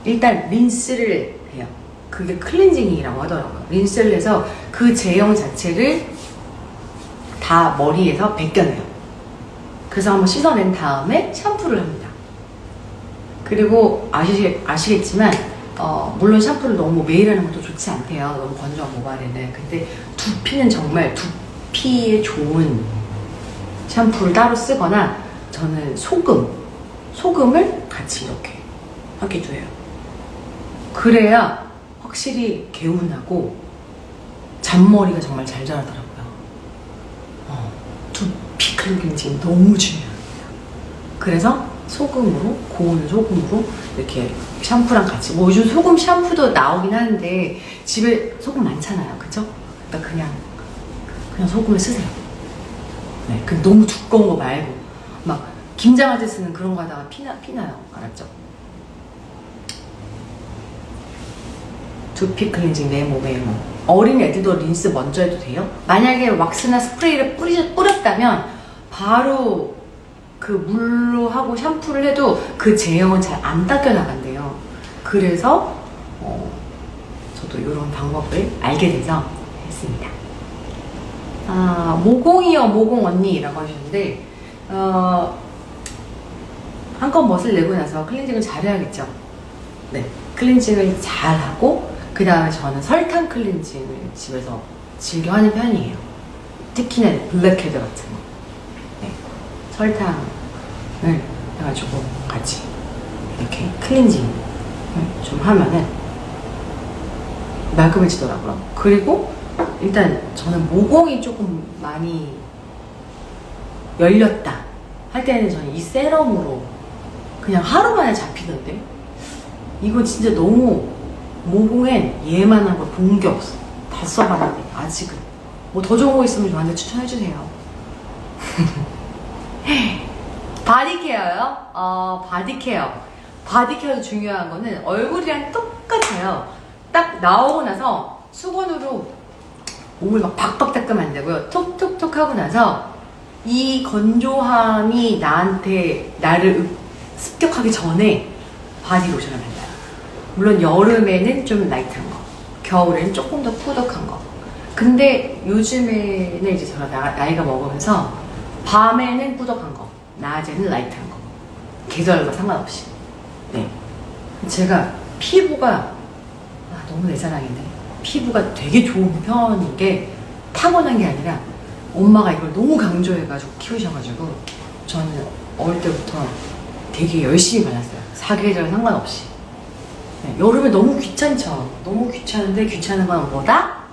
일단 린스를 해요. 그게 클렌징이라고 하더라고요. 린스를 해서 그 제형 자체를 다 머리에서 벗겨내요. 그래서 한번 씻어낸 다음에 샴푸를 합니다. 그리고 아시겠지만 물론 샴푸를 너무 매일 하는 것도 좋지 않대요. 너무 건조한 모발에는. 근데 두피는 정말 두피에 좋은 샴푸를 따로 쓰거나, 저는 소금을 같이 이렇게 하기도 해요. 그래야 확실히 개운하고 잔머리가 정말 잘 자라더라고요. 두피 클렌징 너무 중요합니다. 그래서 소금으로, 고운 소금으로 이렇게 샴푸랑 같이, 뭐 요즘 소금 샴푸도 나오긴 하는데 집에 소금 많잖아요. 그쵸? 그러니까 그냥 소금을 쓰세요. 네, 그 너무 두꺼운 거 말고, 막 김장할 때 쓰는 그런 거 하다가 피나요. 알았죠? 두피 클렌징 내 몸에 어린 애들도 린스 먼저 해도 돼요? 만약에 왁스나 스프레이를 뿌렸다면 바로 그 물로 하고 샴푸를 해도 그 제형은 잘 안 닦여 나간대요. 그래서 저도 이런 방법을 알게 돼서 했습니다. 모공이요, 모공 언니라고 하셨는데, 한껏 멋을 내고 나서 클렌징을 잘 해야겠죠. 네, 클렌징을 잘 하고, 그 다음에 저는 설탕 클렌징을 집에서 즐겨 하는 편이에요. 특히나 블랙헤드 같은 거. 네, 설탕을 해가지고 같이 이렇게 클렌징을 좀 하면은 말끔해지더라고요. 그리고 일단 저는 모공이 조금 많이 열렸다 할 때는 저는 이 세럼으로 그냥 하루 만에 잡히던데, 이거 진짜 너무 모공엔 얘만한 거 본 게 없어. 다 써봤는데 아직은. 뭐 더 좋은 거 있으면 저한테 추천해주세요. 바디케어요? 바디케어도 중요한 거는 얼굴이랑 똑같아요. 딱 나오고 나서 수건으로 몸을 막 박박 닦으면 안 되고요. 톡톡톡 하고 나서 이 건조함이 나를 습격하기 전에 바디로션을 발라요. 물론 여름에는 좀 라이트한 거, 겨울에는 조금 더 푸덕한 거. 근데 요즘에는 이제 제가 나이가 먹으면서 밤에는 푸덕한 거, 낮에는 라이트한 거. 계절과 상관없이. 네. 제가 피부가 너무 내 자랑인데, 피부가 되게 좋은 편인 게 타고난 게 아니라 엄마가 이걸 너무 강조해가지고 키우셔가지고 저는 어릴 때부터 되게 열심히 발랐어요. 사계절 상관없이. 네, 여름에 너무 귀찮죠. 너무 귀찮은데 귀찮은 건 뭐다?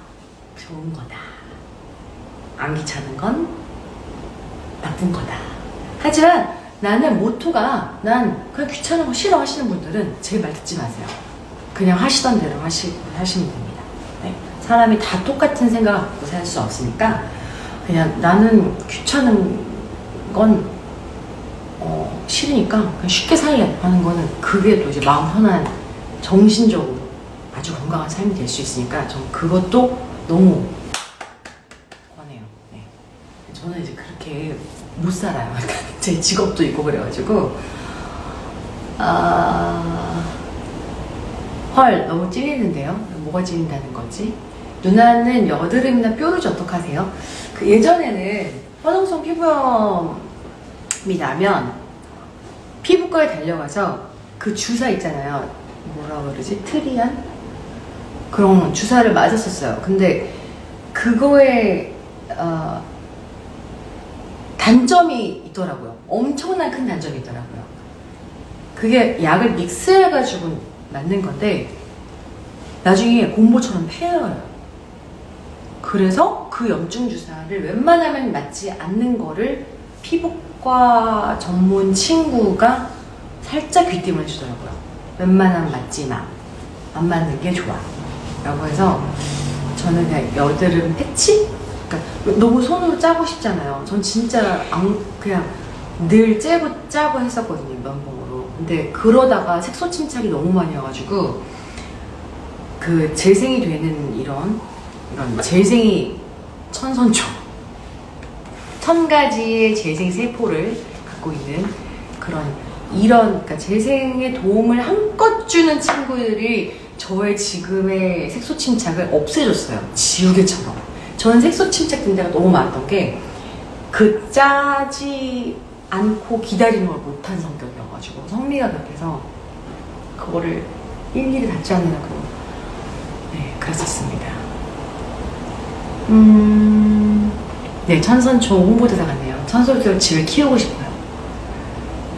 좋은 거다. 안 귀찮은 건 나쁜 거다. 하지만 나는 모토가 난 그냥 귀찮은 거 싫어 하시는 분들은 제 말 듣지 마세요. 그냥 하시던 대로 하시면 됩니다. 네. 사람이 다 똑같은 생각을 갖고 살 수 없으니까 그냥 나는 귀찮은 건 싫으니까 그냥 쉽게 살래 하는 거는 그게 또 이제 마음 편한 정신적으로 아주 건강한 삶이 될 수 있으니까 전 그것도 너무 권해요. 네. 저는 이제 그렇게 못 살아요. 제 직업도 있고 그래가지고 헐 너무 찔리는데요. 뭐가 찔린다는 거지? 누나는 여드름이나 뾰루지 어떡하세요? 그 예전에는 화동성 피부염이 나면 피부과에 달려가서 그 주사 있잖아요. 뭐라 그러지? 트리안? 그런 주사를 맞았었어요. 근데 그거에 단점이 있더라고요. 엄청난 큰 단점이 있더라고요. 그게 약을 믹스해가지고 맞는 건데 나중에 공보처럼 패여요. 그래서 그 염증 주사를 웬만하면 맞지 않는 거를 피부과 전문 친구가 살짝 귀띔을 해주더라고요. 웬만하면 맞지 마. 안 맞는 게 좋아. 라고 해서 저는 그냥 여드름 패치? 그러니까 너무 손으로 짜고 싶잖아요. 전 진짜 그냥 늘 짜고 했었거든요. 면봉으로. 근데 그러다가 색소 침착이 너무 많이 와가지고 그 재생이 되는 이런 재생이 천선초 1000가지의 재생 세포를 갖고 있는 그러니까 재생에 도움을 한껏 주는 친구들이 저의 지금의 색소 침착을 없애줬어요. 지우개처럼. 저는 색소 침착 된 데가 너무 많았던 게 그 짜지 않고 기다리는 걸 못한 성격이어가지고 성미가 급해서 그거를 일일이 다 짜느라고 네 그랬었습니다. 네 천선초 홍보대사 같네요. 천선초 집에 키우고 싶어요.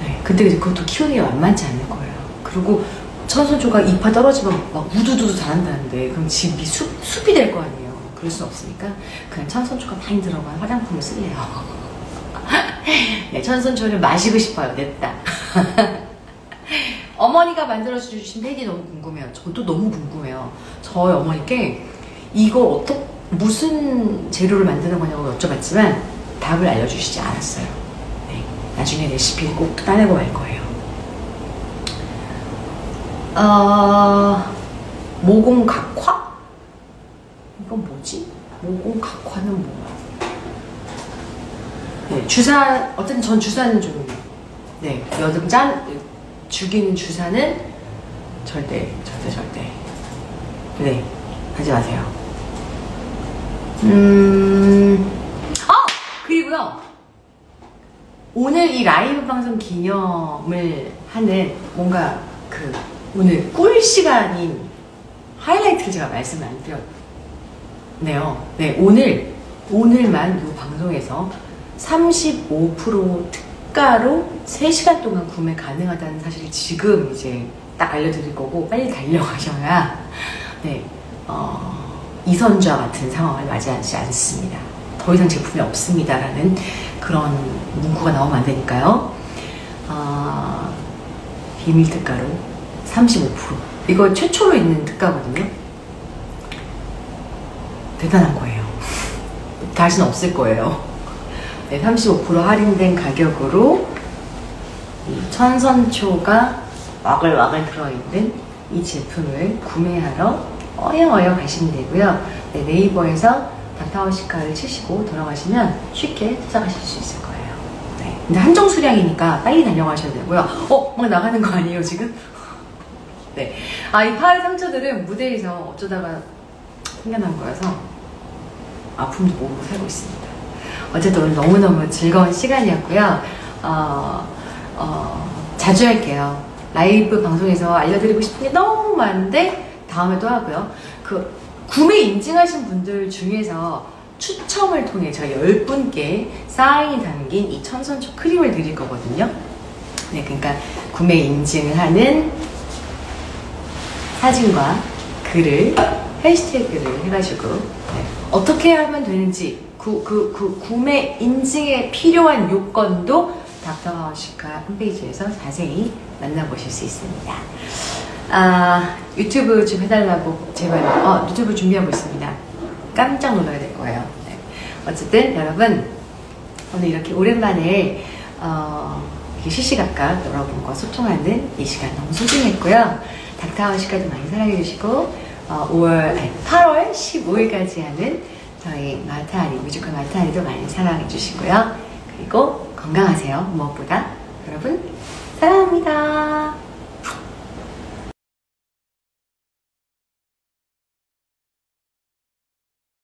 네 근데 그것도 키우는 게 만만치 않을 거예요. 그리고 천선초가 잎이 떨어지면 막 우두두두 자란다는데 그럼 집이 숲이 될 거 아니에요. 그럴 수 없으니까 그냥 천선초가 많이 들어간 화장품을 쓸래요. 네, 천선초를 마시고 싶어요. 냈다. 어머니가 만들어주신 패디 너무 궁금해요. 저도 너무 궁금해요. 저희 어머니께 이걸 무슨 재료를 만드는 거냐고 여쭤봤지만 답을 알려주시지 않았어요. 네, 나중에 레시피를 꼭 따내고 말 거예요. 모공각화? 이건 뭐지? 모공각화는 뭐야? 네, 어쨌든 전 주사는 좀, 네, 여드름 죽이는 주사는 절대. 네, 하지 마세요. 그리고요, 오늘 이 라이브 방송 기념을 하는 뭔가 오늘 꿀 시간인 하이라이트를 제가 말씀을 안 드렸네요. 네, 오늘만 이 방송에서 35% 특가로 3시간 동안 구매 가능하다는 사실을 지금 이제 딱 알려드릴 거고 빨리 달려가셔야 네, 이선주와 같은 상황을 맞이하지 않습니다. 더 이상 제품이 없습니다라는 그런 문구가 나오면 안 되니까요. 비밀 특가로 35%. 이거 최초로 있는 특가거든요. 대단한 거예요. 다시는 없을 거예요. 네, 35% 할인된 가격으로 이 천선초가 와글와글 들어있는 이 제품을 구매하러 어여 가시면 되고요. 네, 네이버에서 닥터하우시카를 치시고 들어가시면 쉽게 찾아가실 수 있을 거예요. 네, 근데 한정 수량이니까 빨리 달려가셔야 되고요. 막 나가는 거 아니에요 지금? 네, 이 팔 상처들은 무대에서 어쩌다가 생겨난 거여서 아픔도 모르고 살고 있습니다. 어쨌든 오늘 너무너무 즐거운 시간이었고요. 자주 할게요. 라이브 방송에서 알려드리고 싶은 게 너무 많은데 다음에 또 하고요. 구매 인증하신 분들 중에서 추첨을 통해 제가 10분께 사인이 담긴 이 천선초 크림을 드릴 거거든요. 네, 그러니까 구매 인증을 하는 사진과 글을 해시태그를 해가지고 네, 어떻게 하면 되는지 구매 인증에 필요한 요건도 닥터하우시카 홈페이지에서 자세히 만나보실 수 있습니다. 유튜브 좀 해달라고 제발 유튜브 준비하고 있습니다. 깜짝 놀라야 될 거예요. 네. 어쨌든 여러분 오늘 이렇게 오랜만에 이렇게 시시각각 여러분과 소통하는 이 시간 너무 소중했고요. 닥터하우시카도 많이 사랑해주시고 8월 15일까지 하는 저희 마타리 뮤지컬 마타리도 많이 사랑해주시고요. 그리고 건강하세요. 무엇보다 여러분 사랑합니다.